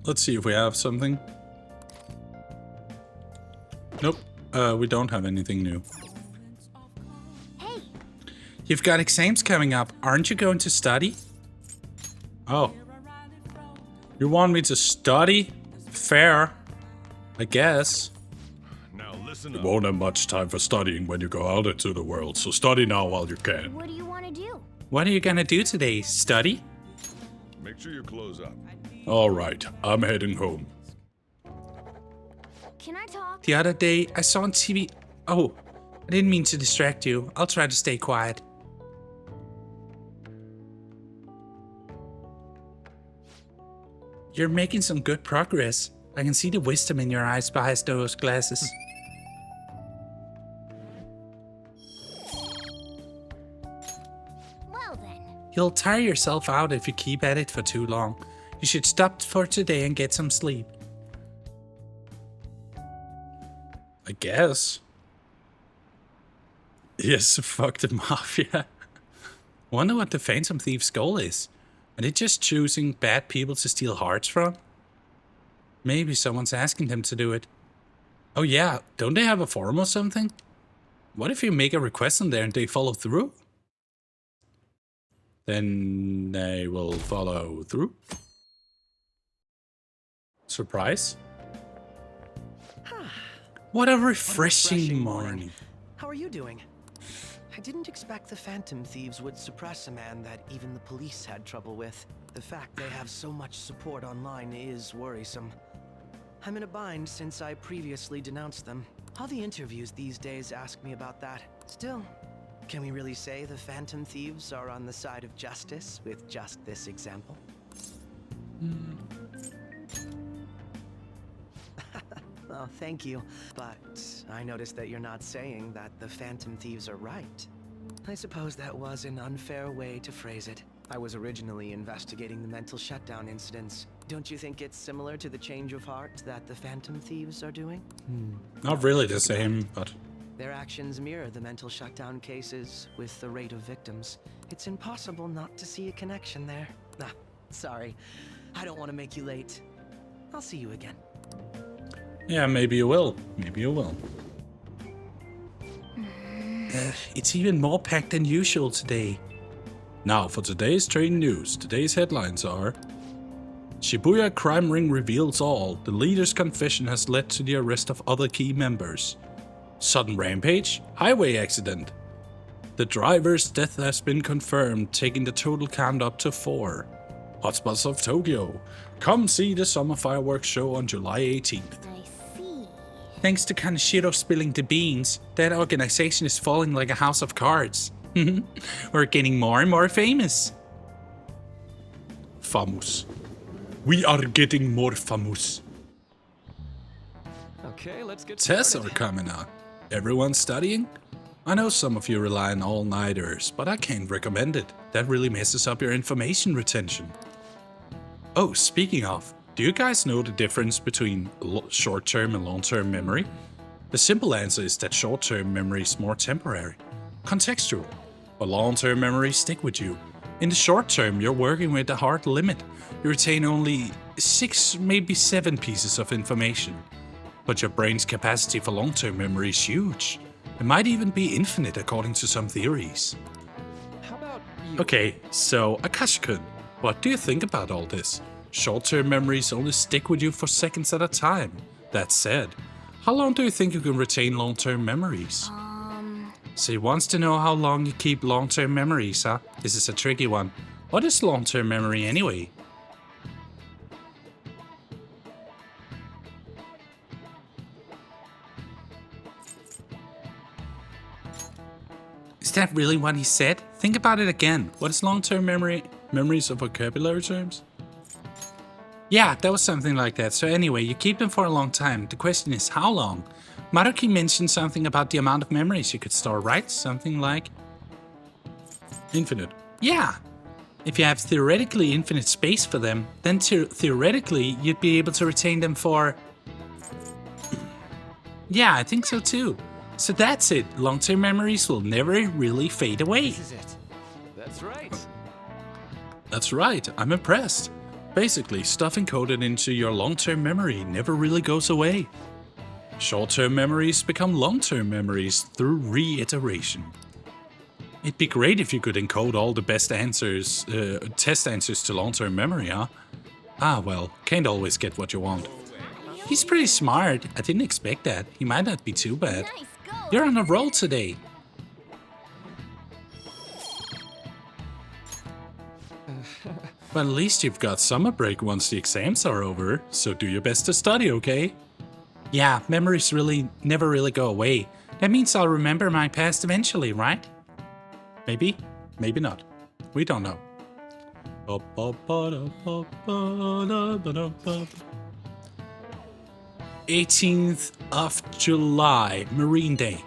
let's see if we have something. Nope. We don't have anything new. Hey, You've got exams coming up. Aren't you going to study? Oh. You want me to study? Fair. I guess. Now listen You up. won't have much time for studying when you go out into the world, so study now while you can. what do you want to do? What are you gonna do today? Study? Make sure you close up. Alright, I'm heading home. Can I talk? The other day, I saw on TV... Oh, I didn't mean to distract you. I'll try to stay quiet. You're making some good progress. I can see the wisdom in your eyes behind those glasses. Well then. You'll tire yourself out if you keep at it for too long. You should stop for today and get some sleep. I guess. Yes, fuck the mafia. Wonder what the Phantom Thief's goal is. Are they just choosing bad people to steal hearts from? Maybe someone's asking them to do it. Oh yeah, don't they have a forum or something? What if you make a request on there and they follow through? Then they will follow through. Surprise. What a refreshing morning. How are you doing? I didn't expect the Phantom Thieves would suppress a man that even the police had trouble with. The fact they have so much support online is worrisome. I'm in a bind since I previously denounced them. All the interviews these days ask me about that. Still, can we really say the Phantom Thieves are on the side of justice with just this example? Oh, thank you. But I noticed that you're not saying that the Phantom Thieves are right. I suppose that was an unfair way to phrase it. I was originally investigating the mental shutdown incidents. Don't you think it's similar to the change of heart that the Phantom Thieves are doing? Not really the same, but... Their actions mirror the mental shutdown cases with the rate of victims. It's impossible not to see a connection there. Ah, sorry. I don't want to make you late. I'll see you again. Yeah, maybe you will. Maybe you will. It's even more packed than usual today. Now, for today's trading news. Today's headlines are... Shibuya crime ring reveals all. The leader's confession has led to the arrest of other key members. Sudden rampage. Highway accident. The driver's death has been confirmed, taking the total count up to 4. Hotspots of Tokyo. Come see the summer fireworks show on July 18th. Thanks to Kaneshiro spilling the beans, that organization is falling like a house of cards. We're getting more and more famous. Famous. We are getting more famous. Okay, let's get Tests started. are coming out. Everyone studying? I know some of you rely on all-nighters, but I can't recommend it. That really messes up your information retention. Oh, speaking of, do you guys know the difference between short-term and long-term memory? The simple answer is that short-term memory is more temporary, contextual, but long-term memories stick with you. In the short term, you're working with a hard limit. You retain only 6, maybe 7 pieces of information. But your brain's capacity for long-term memory is huge. It might even be infinite according to some theories. How about you? Okay, so Akasha-kun, what do you think about all this? Short-term memories only stick with you for seconds at a time. That said, how long do you think you can retain long-term memories? So he wants to know how long you keep long-term memories, huh? This is a tricky one. What is long-term memory anyway? Is that really what he said? Think about it again. What is long-term memory? Memories of vocabulary terms? Yeah, that was something like that. So anyway, you keep them for a long time. The question is, how long? Maruki mentioned something about the amount of memories you could store, right? Something like... infinite. Yeah! If you have theoretically infinite space for them, then theoretically you'd be able to retain them for... yeah, I think so too. So that's it. Long-term memories will never really fade away. This is it. That's right. That's right, I'm impressed. Basically, stuff encoded into your long-term memory never really goes away. Short-term memories become long-term memories through reiteration. It'd be great if you could encode all the best answers, test answers to long-term memory, huh? Ah, well, can't always get what you want. He's pretty smart. I didn't expect that. He might not be too bad. You're on a roll today. But at least you've got summer break once the exams are over, so do your best to study, okay? Yeah, memories never really go away. That means I'll remember my past eventually, right? Maybe, maybe not. We don't know. 18th of July, Marine Day.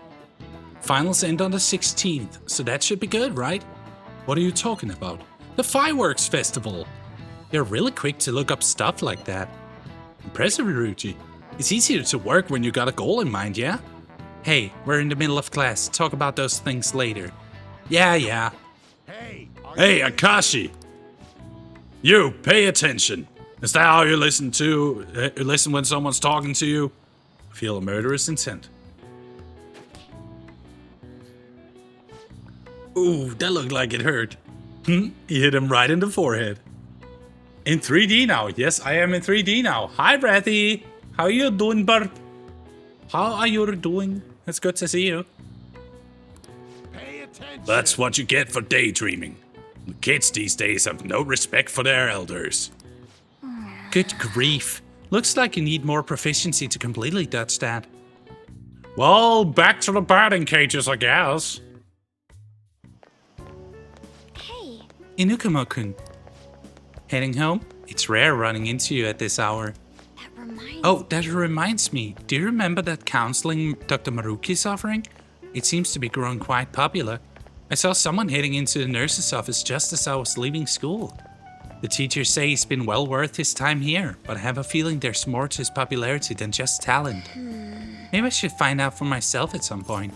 Finals end on the 16th, so that should be good, right? What are you talking about? The Fireworks Festival! You're really quick to look up stuff like that. Impressive, Ruchi. It's easier to work when you got a goal in mind, yeah? Hey, we're in the middle of class. Talk about those things later. Yeah. Hey, Akashi! You, pay attention. Is that how you listen when someone's talking to you? I feel a murderous intent. Ooh, that looked like it hurt. He hit him right in the forehead. In 3D now. Yes, I am in 3D now. Hi, Brathy. How you doing, bud? How are you doing? It's good to see you. Pay attention. That's what you get for daydreaming. The kids these days have no respect for their elders. Good grief. Looks like you need more proficiency to completely dodge that. Well, back to the batting cages, I guess. Hey. Inukamo-kun. Heading home? It's rare running into you at this hour. That reminds me. Do you remember that counseling Dr. Maruki's offering? It seems to be growing quite popular. I saw someone heading into the nurse's office just as I was leaving school. The teachers say he's been well worth his time here, but I have a feeling there's more to his popularity than just talent. Maybe I should find out for myself at some point.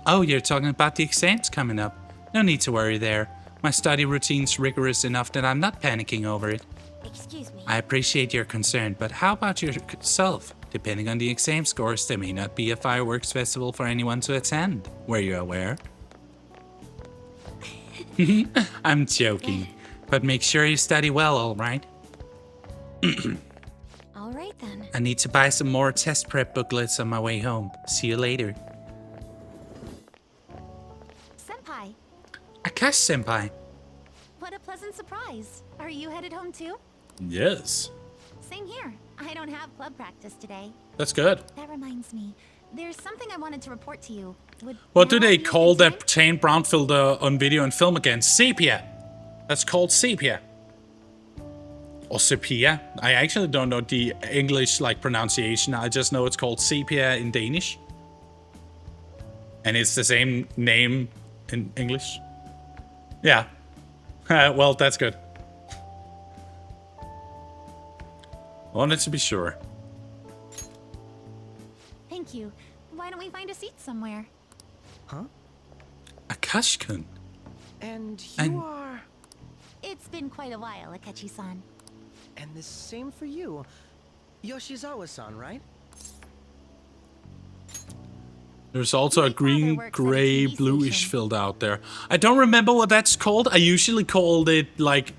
Oh, you're talking about the exams coming up. No need to worry there. My study routine's rigorous enough that I'm not panicking over it. Excuse me. I appreciate your concern, but how about yourself? Depending on the exam scores, there may not be a fireworks festival for anyone to attend. Were you aware? I'm joking. But make sure you study well, alright? Alright then. I need to buy some more test prep booklets on my way home. See you later. Senpai. Akash-senpai. What a pleasant surprise. Are you headed home too? Yes. Same here. I don't have club practice today. That's good. That reminds me. There's something I wanted to report to you. What do they call that tan brown filter on video and film again? Sepia. That's called sepia. Or sepia. I actually don't know the English pronunciation. I just know it's called sepia in Danish. And it's the same name in English. Yeah. Well, that's good. Wanted to be sure. Thank you. Why don't we find a seat somewhere? Huh? Akash-kun. And you are... It's been quite a while, Akechi-san. And the same for you. Yoshizawa-san, right? There's also a green, gray, bluish filled out there. I don't remember what that's called. I usually called it the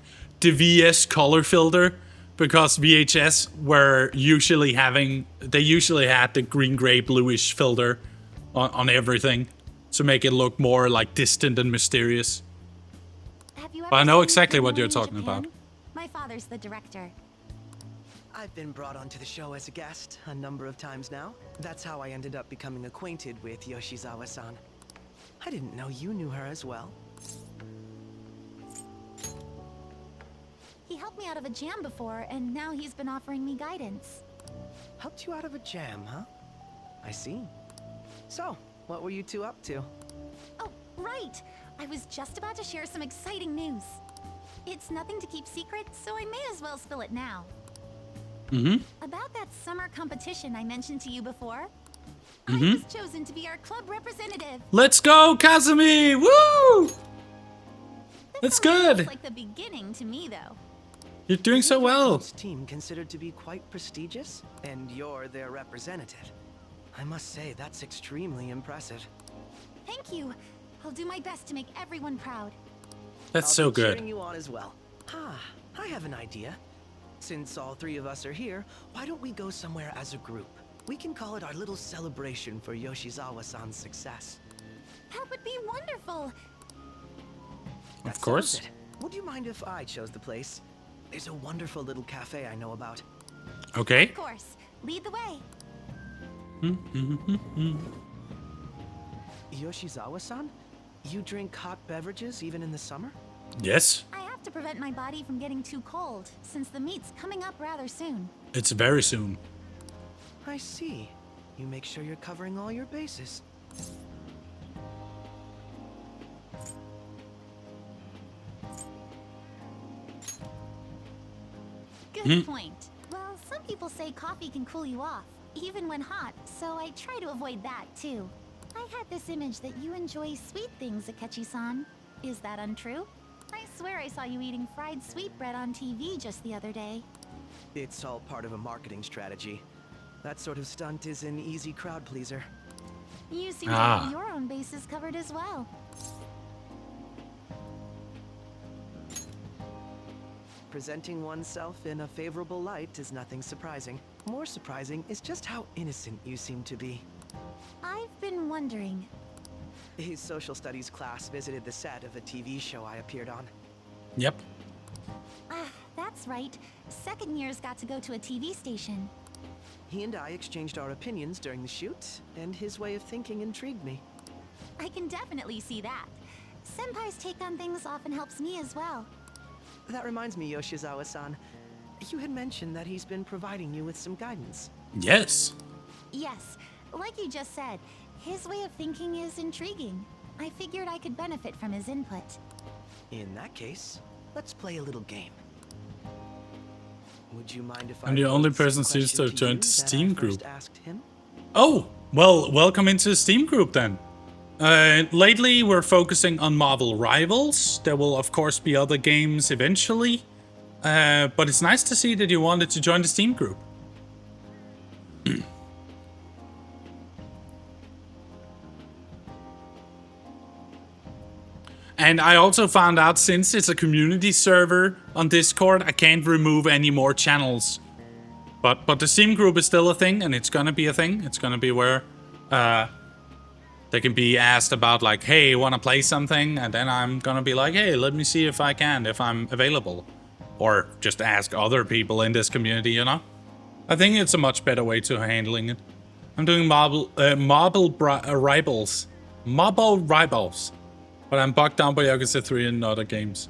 VS color filter because VHS were usually they usually had the green, gray, bluish filter on everything to make it look more distant and mysterious. But I know exactly what you're talking about. My father's the director. I've been brought onto the show as a guest a number of times now. That's how I ended up becoming acquainted with Yoshizawa-san. I didn't know you knew her as well. He helped me out of a jam before, and now he's been offering me guidance. Helped you out of a jam, huh? I see. So, what were you two up to? Oh, right! I was just about to share some exciting news. It's nothing to keep secret, so I may as well spill it now. About that summer competition I mentioned to you before. I was chosen to be our club representative. Let's go, Kazumi! Woo! That's good. It's like the beginning to me, though. You're doing so well. Team considered to be quite prestigious, and you're their representative. I must say, that's extremely impressive. Thank you. I'll do my best to make everyone proud. That's so I'll be good. cheering you on as well. I have an idea. Since all three of us are here, why don't we go somewhere as a group? We can call it our little celebration for Yoshizawa-san's success. That would be wonderful. Of course. Would you mind if I chose the place? There's a wonderful little cafe I know about. Okay. Of course. Lead the way. Yoshizawa-san? You drink hot beverages even in the summer? Yes. I have to prevent my body from getting too cold, since the meet's coming up rather soon. It's very soon. I see. You make sure you're covering all your bases. Good point. Well, some people say coffee can cool you off, even when hot, so I try to avoid that too. I had this image that you enjoy sweet things, Akechi-san. Is that untrue? I swear I saw you eating fried sweetbread on TV just the other day. It's all part of a marketing strategy. That sort of stunt is an easy crowd pleaser. You seem to have your own bases covered as well. Presenting oneself in a favorable light is nothing surprising. More surprising is just how innocent you seem to be. I've been wondering. His social studies class visited the set of a TV show I appeared on. Yep. That's right. Second years got to go to a TV station. He and I exchanged our opinions during the shoot, and his way of thinking intrigued me. I can definitely see that. Senpai's take on things often helps me as well. That reminds me, Yoshizawa-san. You had mentioned that he's been providing you with some guidance. Yes. Yes. Like you just said, his way of thinking is intriguing. I figured I could benefit from his input. In that case, let's play a little game. Would you mind if I'm the only person seems to have joined the Steam group. Asked him? Oh, well, welcome into the Steam group then. Lately, we're focusing on Marvel Rivals. There will, of course, be other games eventually. But it's nice to see that you wanted to join the Steam group. And I also found out, since it's a community server on Discord, I can't remove any more channels. But the Steam group is still a thing, and it's gonna be a thing. It's gonna be where they can be asked about, like, hey, wanna play something? And then I'm gonna be like, hey, let me see if I can, if I'm available. Or just ask other people in this community, you know? I think it's a much better way to handling it. I'm doing Marble Rivals. Marble Rivals. But I'm bogged down by Yakuza 3 and other games.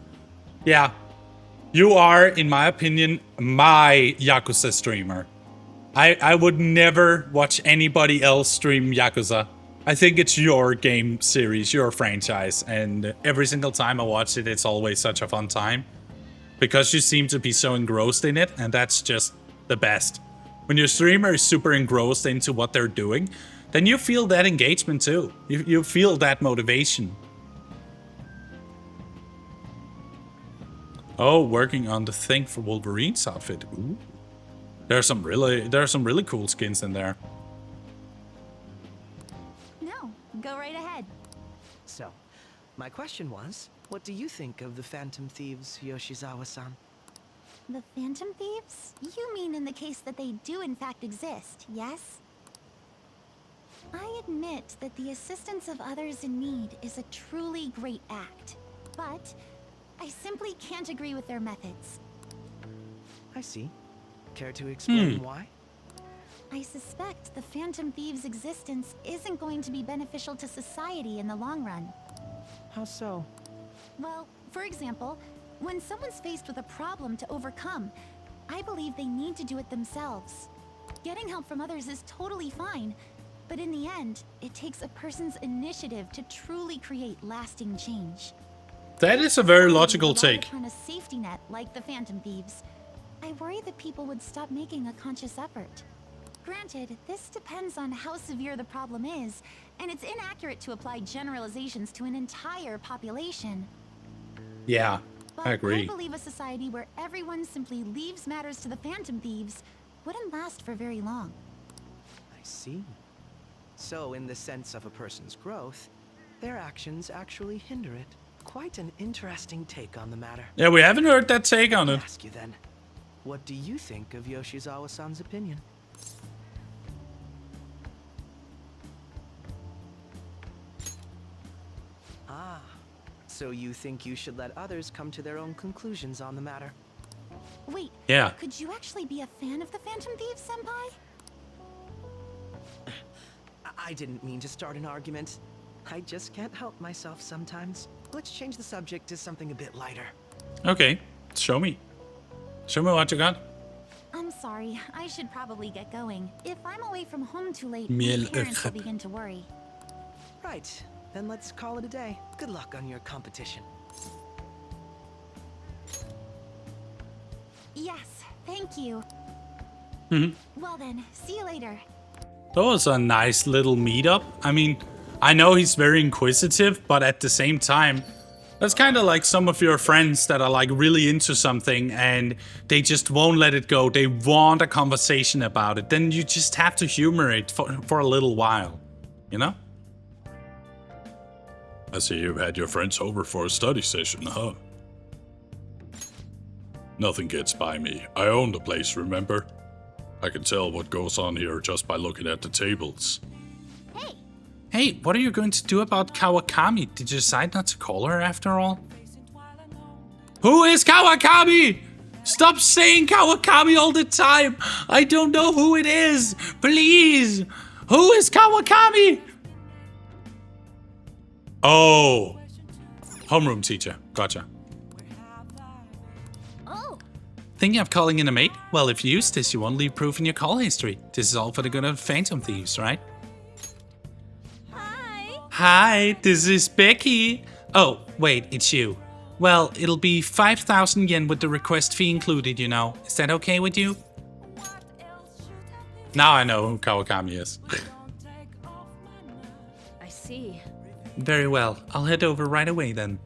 Yeah. You are, in my opinion, my Yakuza streamer. I would never watch anybody else stream Yakuza. I think it's your game series, your franchise. And every single time I watch it, it's always such a fun time. Because you seem to be so engrossed in it, and that's just the best. When your streamer is super engrossed into what they're doing, then you feel that engagement too. You feel that motivation. Oh, working on the thing for Wolverine's outfit. Ooh. There are some really cool skins in there. No, go right ahead. So, my question was, what do you think of the Phantom Thieves, Yoshizawa-san? The Phantom Thieves? You mean in the case that they do in fact exist, yes? I admit that the assistance of others in need is a truly great act, but I simply can't agree with their methods. I see. Care to explain why? I suspect the Phantom Thieves' existence isn't going to be beneficial to society in the long run. How so? Well, for example, when someone's faced with a problem to overcome, I believe they need to do it themselves. Getting help from others is totally fine, but in the end, it takes a person's initiative to truly create lasting change. That is a very logical take. On a safety net like the Phantom Thieves, I worry that people would stop making a conscious effort. Granted, this depends on how severe the problem is, and it's inaccurate to apply generalizations to an entire population. Yeah. But I agree. I believe a society where everyone simply leaves matters to the Phantom Thieves wouldn't last for very long. I see. So, in the sense of a person's growth, their actions actually hinder it. Quite an interesting take on the matter. Yeah, we haven't heard that take on it. Ask you then, what do you think of Yoshizawa-san's opinion? Ah, so you think you should let others come to their own conclusions on the matter? Wait, Yeah. could you actually be a fan of the Phantom Thieves, Senpai? I didn't mean to start an argument. I just can't help myself sometimes. Let's change the subject to something a bit lighter. Okay, show me. Show me what you got. I'm sorry, I should probably get going. If I'm away from home too late, Miel my parents will ökep. begin to worry. Right, then let's call it a day. Good luck on your competition. Yes, thank you. Well then, see you later. That was a nice little meetup. I mean, I know he's very inquisitive, but at the same time, that's kind of like some of your friends that are like really into something and they just won't let it go. They want a conversation about it. Then you just have to humor it for a little while, you know? I see you've had your friends over for a study session, huh? Nothing gets by me. I own the place, remember? I can tell what goes on here just by looking at the tables. Hey, what are you going to do about Kawakami? Did you decide not to call her after all? Who is Kawakami? Stop saying Kawakami all the time. I don't know who it is. Please. Who is Kawakami? Oh. Homeroom teacher. Gotcha. Oh. Thinking of calling in a mate? Well, if you use this, you won't leave proof in your call history. This is all for the good of Phantom Thieves, right? Hi, this is Becky. Oh, wait, it's you. Well, it'll be 5,000 yen with the request fee included, you know. Is that okay with you? Now I know who Kawakami is. I see. Very well. I'll head over right away then.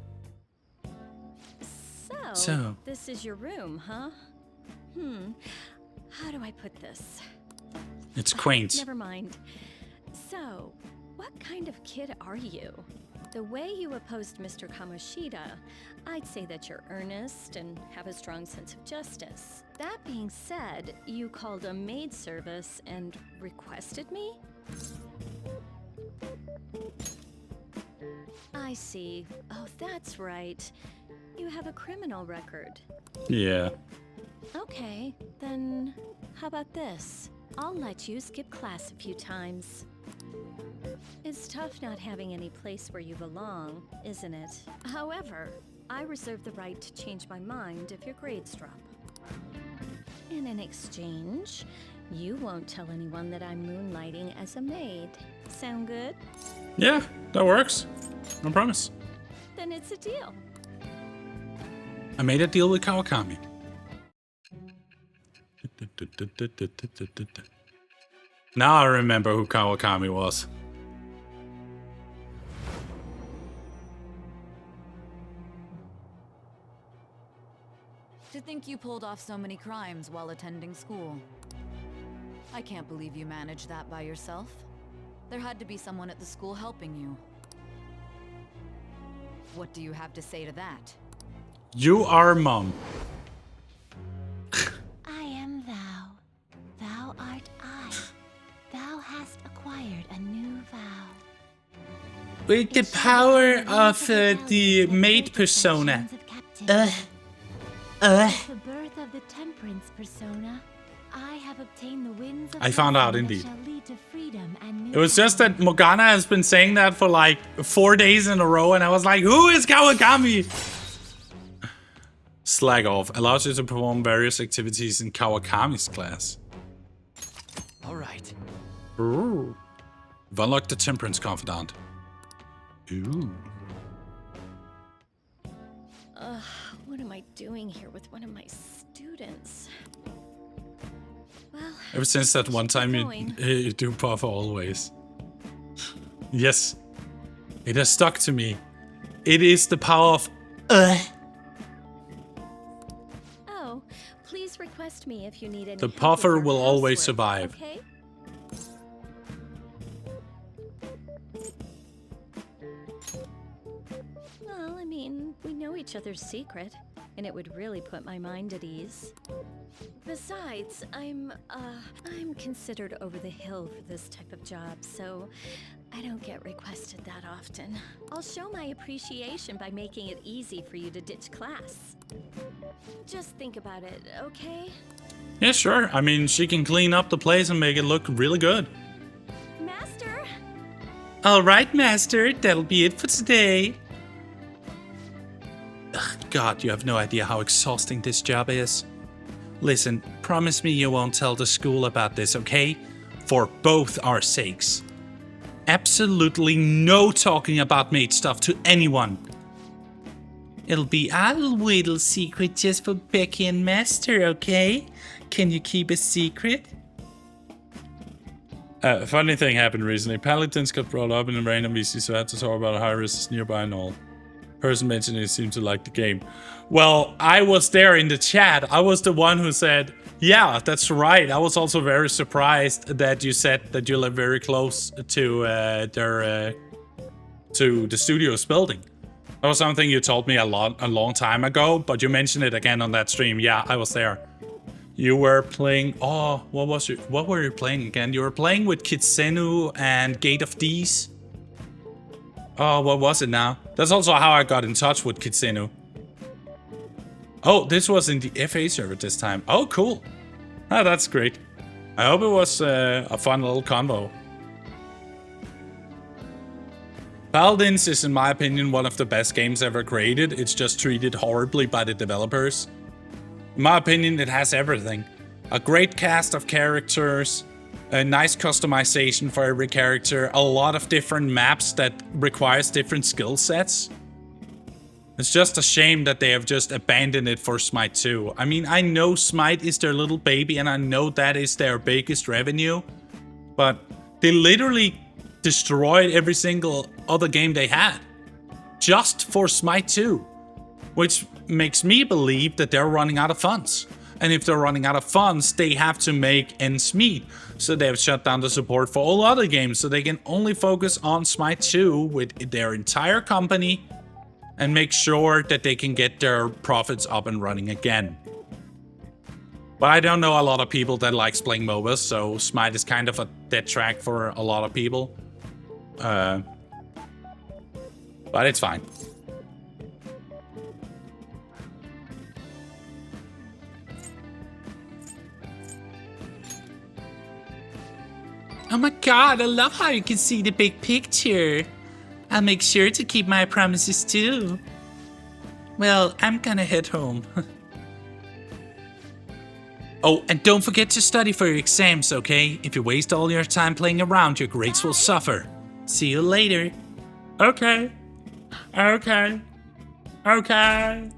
So, this is your room, huh? How do I put this? it's quaint. Never mind. So, what kind of kid are you? The way you opposed Mr. Kamoshida, I'd say that you're earnest and have a strong sense of justice. That being said, you called a maid service and requested me? I see. Oh, that's right. You have a criminal record. Yeah. Okay, then how about this? I'll let you skip class a few times. It's tough not having any place where you belong, isn't it? However, I reserve the right to change my mind if your grades drop. And in exchange, you won't tell anyone that I'm moonlighting as a maid. Sound good? Yeah, that works. I promise. Then it's a deal. I made a deal with Kawakami. Now I remember who Kawakami was. To think you pulled off so many crimes while attending school. I can't believe you managed that by yourself. There had to be someone at the school helping you. What do you have to say to that? You are mom. I am thou. Thou art I. Thou hast acquired a new vow. With the power of the maid persona. The birth of the temperance persona. I have obtained the winds of I found out blessing that indeed. shall lead to freedom and new It was just that Morgana has been saying that for like 4 days in a row, and I was like, who is Kawakami? Slag off. Allows you to perform various activities in Kawakami's class. All right. Ooh. You've unlocked the Temperance Confidant. Ooh. What am I doing here with one of my students? Well, Ever since that one time you do Puff always. Yes. It has stuck to me. It is the power of request me if you need any The help with puffer your will always housework, survive. Okay? Well, I mean, we know each other's secret, and it would really put my mind at ease. Besides, I'm considered over the hill for this type of job, so I don't get requested that often. I'll show my appreciation by making it easy for you to ditch class. Just think about it, okay? Yeah, sure. I mean, she can clean up the place and make it look really good. Master! All right, Master. That'll be it for today. Ugh, God, you have no idea how exhausting this job is. Listen, promise me you won't tell the school about this, okay? For both our sakes. Absolutely no talking about maid stuff to anyone. It'll be our little secret just for Becky and Master, okay? Can you keep a secret? Funny thing happened recently. Paladins got brought up in a random VC, so I had to talk about high risks nearby and all. Person mentioning it seemed to like the game. Well, I was there in the chat. I was the one who said, yeah, that's right. I was also very surprised that you said that you live very close to the studio's building. That was something you told me a long time ago, but you mentioned it again on that stream. Yeah, I was there. You were playing. Oh, what were you playing again? You were playing with Kitsenu and Gate of D's. Oh, what was it now? That's also how I got in touch with Kitsenu. Oh, this was in the FA server this time. Oh, cool. Ah, that's great. I hope it was a fun little convo. Paladins is, in my opinion, one of the best games ever created. It's just treated horribly by the developers. In my opinion, it has everything. A great cast of characters, a nice customization for every character, a lot of different maps that requires different skill sets. It's just a shame that they have just abandoned it for Smite 2. I mean, I know Smite is their little baby and I know that is their biggest revenue, but they literally destroyed every single other game they had just for Smite 2, which makes me believe that they're running out of funds. And if they're running out of funds, they have to make ends meet. So they have shut down the support for all other games so they can only focus on Smite 2 with their entire company and make sure that they can get their profits up and running again. But I don't know a lot of people that likes playing MOBAs, so Smite is kind of a dead track for a lot of people. But it's fine. Oh my god, I love how you can see the big picture. I'll make sure to keep my promises too. Well, I'm gonna head home. Oh, and don't forget to study for your exams, okay? If you waste all your time playing around, your grades will suffer. See you later. Okay. Okay. Okay.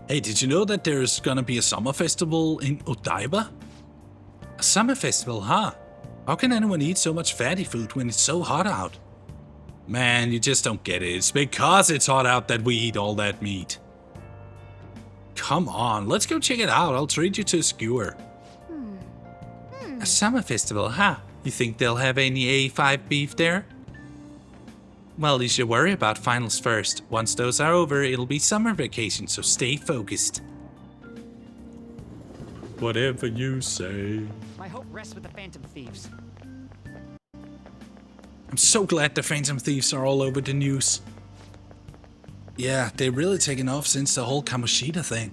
Hey, did you know that there's gonna be a summer festival in Odaiba? A summer festival, huh? How can anyone eat so much fatty food when it's so hot out? Man, you just don't get it. It's because it's hot out that we eat all that meat. Come on, let's go check it out. I'll treat you to a skewer. A summer festival, huh? You think they'll have any A5 beef there? Well, you should worry about finals first. Once those are over, it'll be summer vacation, so stay focused. Whatever you say. My hope rests with the Phantom Thieves. I'm so glad the Phantom Thieves are all over the news. Yeah, they've really taken off since the whole Kamoshida thing.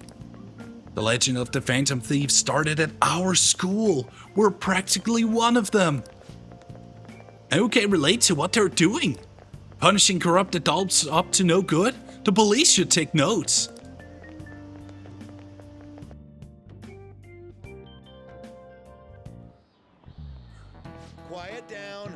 The legend of the Phantom Thieves started at our school. We're practically one of them. And who can relate to what they're doing? Punishing corrupt adults up to no good? The police should take notes. Quiet down.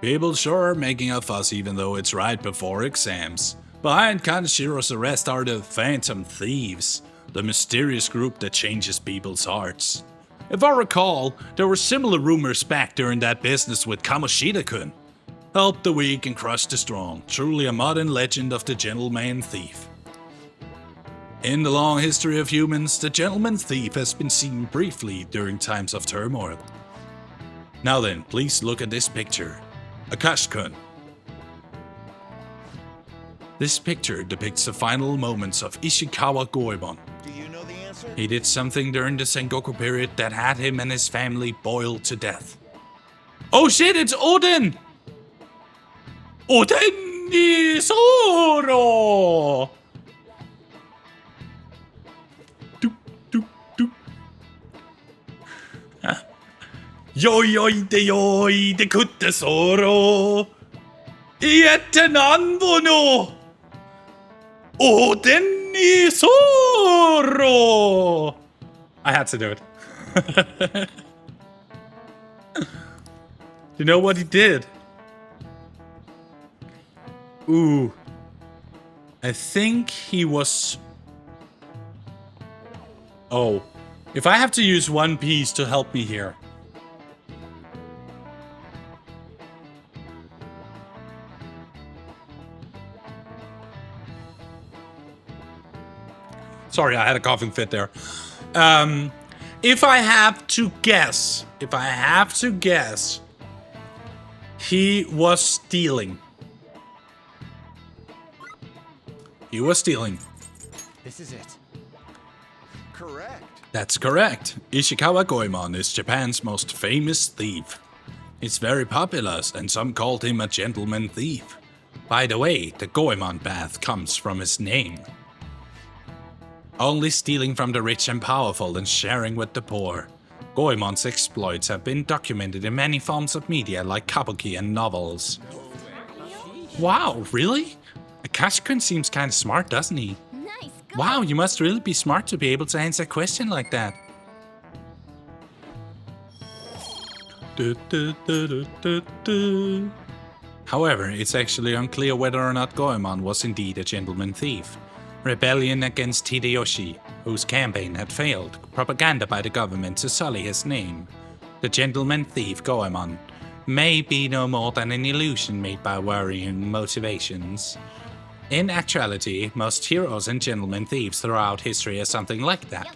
People sure are making a fuss even though it's right before exams. Behind Kanashiro's arrest are the Phantom Thieves, the mysterious group that changes people's hearts. If I recall, there were similar rumors back during that business with Kamoshida-kun. Help the weak and crush the strong, truly a modern legend of the gentleman thief. In the long history of humans, the gentleman thief has been seen briefly during times of turmoil. Now then, please look at this picture. A Kashkun. This picture depicts the final moments of Ishikawa Goemon. Do you know the answer? He did something during the Sengoku period that had him and his family boiled to death. Oh shit, it's Odin! Odin Isoro! Joj de kutte soro. Ietenanvono. Odin Isoro. I had to do it. You know what he did? Ooh. I think he was... Oh. If I have to use One Piece to help me here. Sorry, I had a coughing fit there. If I have to guess, he was stealing. He was stealing. This is it. Correct. That's correct. Ishikawa Goemon is Japan's most famous thief. He's very popular, and some called him a gentleman thief. By the way, the Goemon bath comes from his name. Only stealing from the rich and powerful and sharing with the poor. Goemon's exploits have been documented in many forms of media like kabuki and novels. Wow, really? Akashikun seems kind of smart, doesn't he? Nice. Wow, you must really be smart to be able to answer a question like that. However, it's actually unclear whether or not Goemon was indeed a gentleman thief. Rebellion against Hideyoshi, whose campaign had failed, propaganda by the government to sully his name. The gentleman thief Goemon may be no more than an illusion made by worrying motivations. In actuality, most heroes and gentleman thieves throughout history are something like that.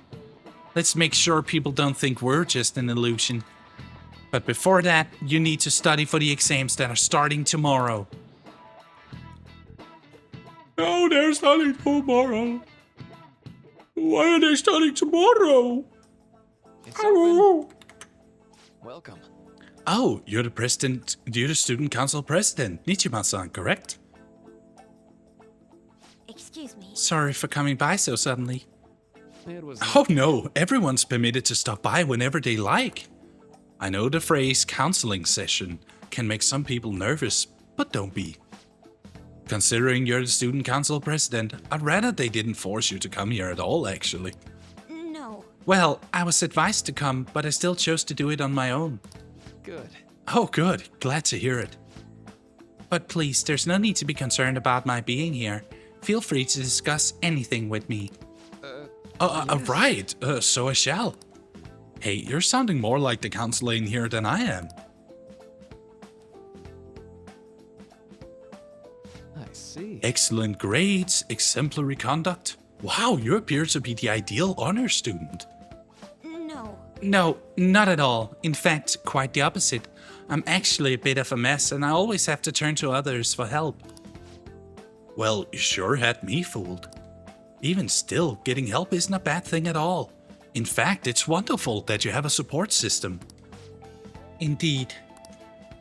Let's make sure people don't think we're just an illusion. But before that, you need to study for the exams that are starting tomorrow. No, they're starting tomorrow. Why are they starting tomorrow? Welcome. Oh, you're the president, you're the student council president, Nichima-san, correct? Excuse me. Sorry for coming by so suddenly. It was... Oh no, everyone's permitted to stop by whenever they like. I know the phrase counseling session can make some people nervous, but don't be. Considering you're the student council president, I'd rather they didn't force you to come here at all, actually. No. Well, I was advised to come, but I still chose to do it on my own. Good. Oh, good. Glad to hear it. But please, there's no need to be concerned about my being here. Feel free to discuss anything with me. Yes. Right. So I shall. Hey, you're sounding more like the counselor in here than I am. I see. Excellent grades, exemplary conduct. Wow, you appear to be the ideal honor student. No. No, not at all. In fact, quite the opposite. I'm actually a bit of a mess and I always have to turn to others for help. Well, you sure had me fooled. Even still, getting help isn't a bad thing at all. In fact, it's wonderful that you have a support system. Indeed.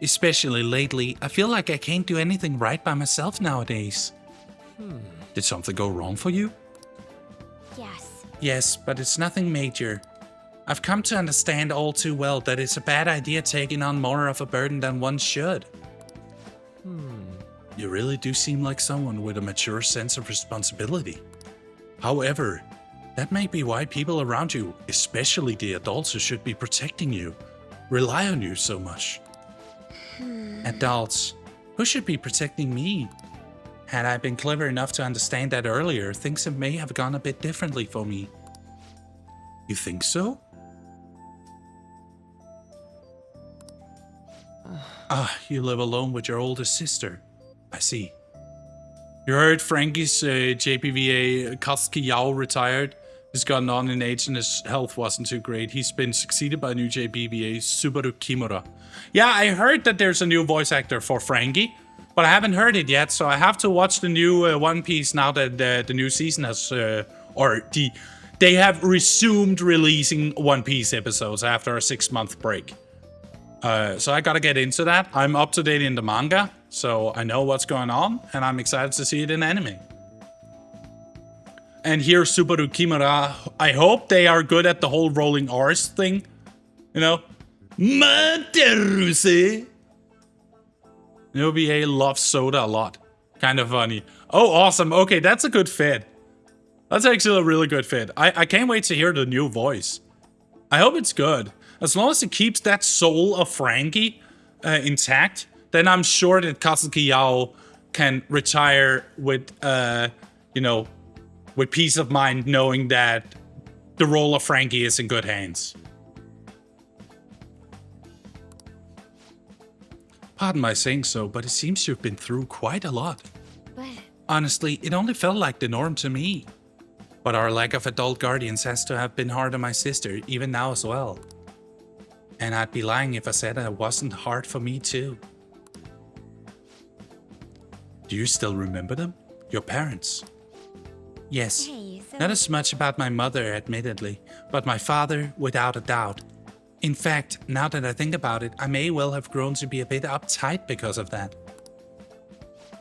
Especially lately, I feel like I can't do anything right by myself nowadays. Did something go wrong for you? Yes. Yes, but it's nothing major. I've come to understand all too well that it's a bad idea taking on more of a burden than one should. You really do seem like someone with a mature sense of responsibility. However, that may be why people around you, especially the adults who should be protecting you, rely on you so much. Adults, who should be protecting me? Had I been clever enough to understand that earlier, things may have gone a bit differently for me. You think so? You live alone with your older sister. I see. You heard Frankie's JPVA Koski Yao retired. He's gotten on in age and his health wasn't too great. He's been succeeded by new JPVA Subaru Kimura. Yeah, I heard that there's a new voice actor for Frankie, but I haven't heard it yet, so I have to watch the new One Piece now that the new season has, they have resumed releasing One Piece episodes after a 6-month break. So I gotta get into that. I'm up to date in the manga, so I know what's going on, and I'm excited to see it in anime. And here, Subaru Kimura, I hope they are good at the whole rolling R's thing. You know? Materuse. OBA loves soda a lot. Kind of funny. Oh, awesome. Okay, that's a good fit. That's actually a really good fit. I can't wait to hear the new voice. I hope it's good. As long as it keeps that soul of Frankie intact, then I'm sure that Kazuki Yao can retire with, you know, with peace of mind, knowing that the role of Frankie is in good hands. Pardon my saying so, but it seems you've been through quite a lot. But honestly, it only felt like the norm to me. But our lack of adult guardians has to have been hard on my sister, even now as well. And I'd be lying if I said it wasn't hard for me too. Do you still remember them? Your parents? Yes. Hey, so Not as much about my mother, admittedly, but my father, without a doubt. In fact, now that I think about it, I may well have grown to be a bit uptight because of that.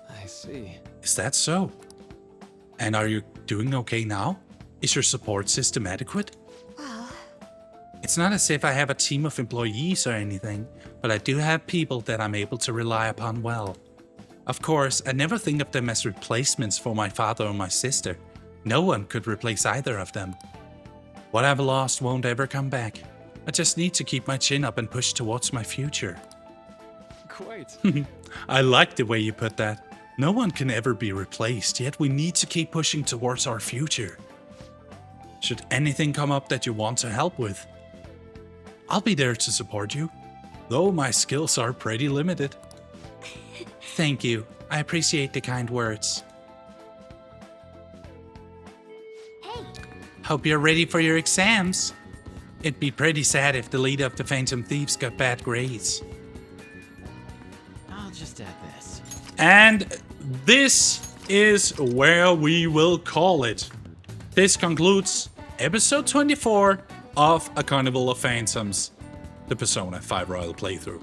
I see. Is that so? And are you doing okay now? Is your support system adequate? Well, It's not as if I have a team of employees or anything, but I do have people that I'm able to rely upon well. Of course, I never think of them as replacements for my father or my sister. No one could replace either of them. What I've lost won't ever come back. I just need to keep my chin up and push towards my future. Quite. I like the way you put that. No one can ever be replaced, yet we need to keep pushing towards our future. Should anything come up that you want to help with, I'll be there to support you, though my skills are pretty limited. Thank you. I appreciate the kind words. Hey, Hope you're ready for your exams. It'd be pretty sad if the leader of the Phantom Thieves got bad grades. I'll just add this. And this is where we will call it. This concludes episode 24 of A Carnival of Phantoms, the Persona 5 Royal playthrough.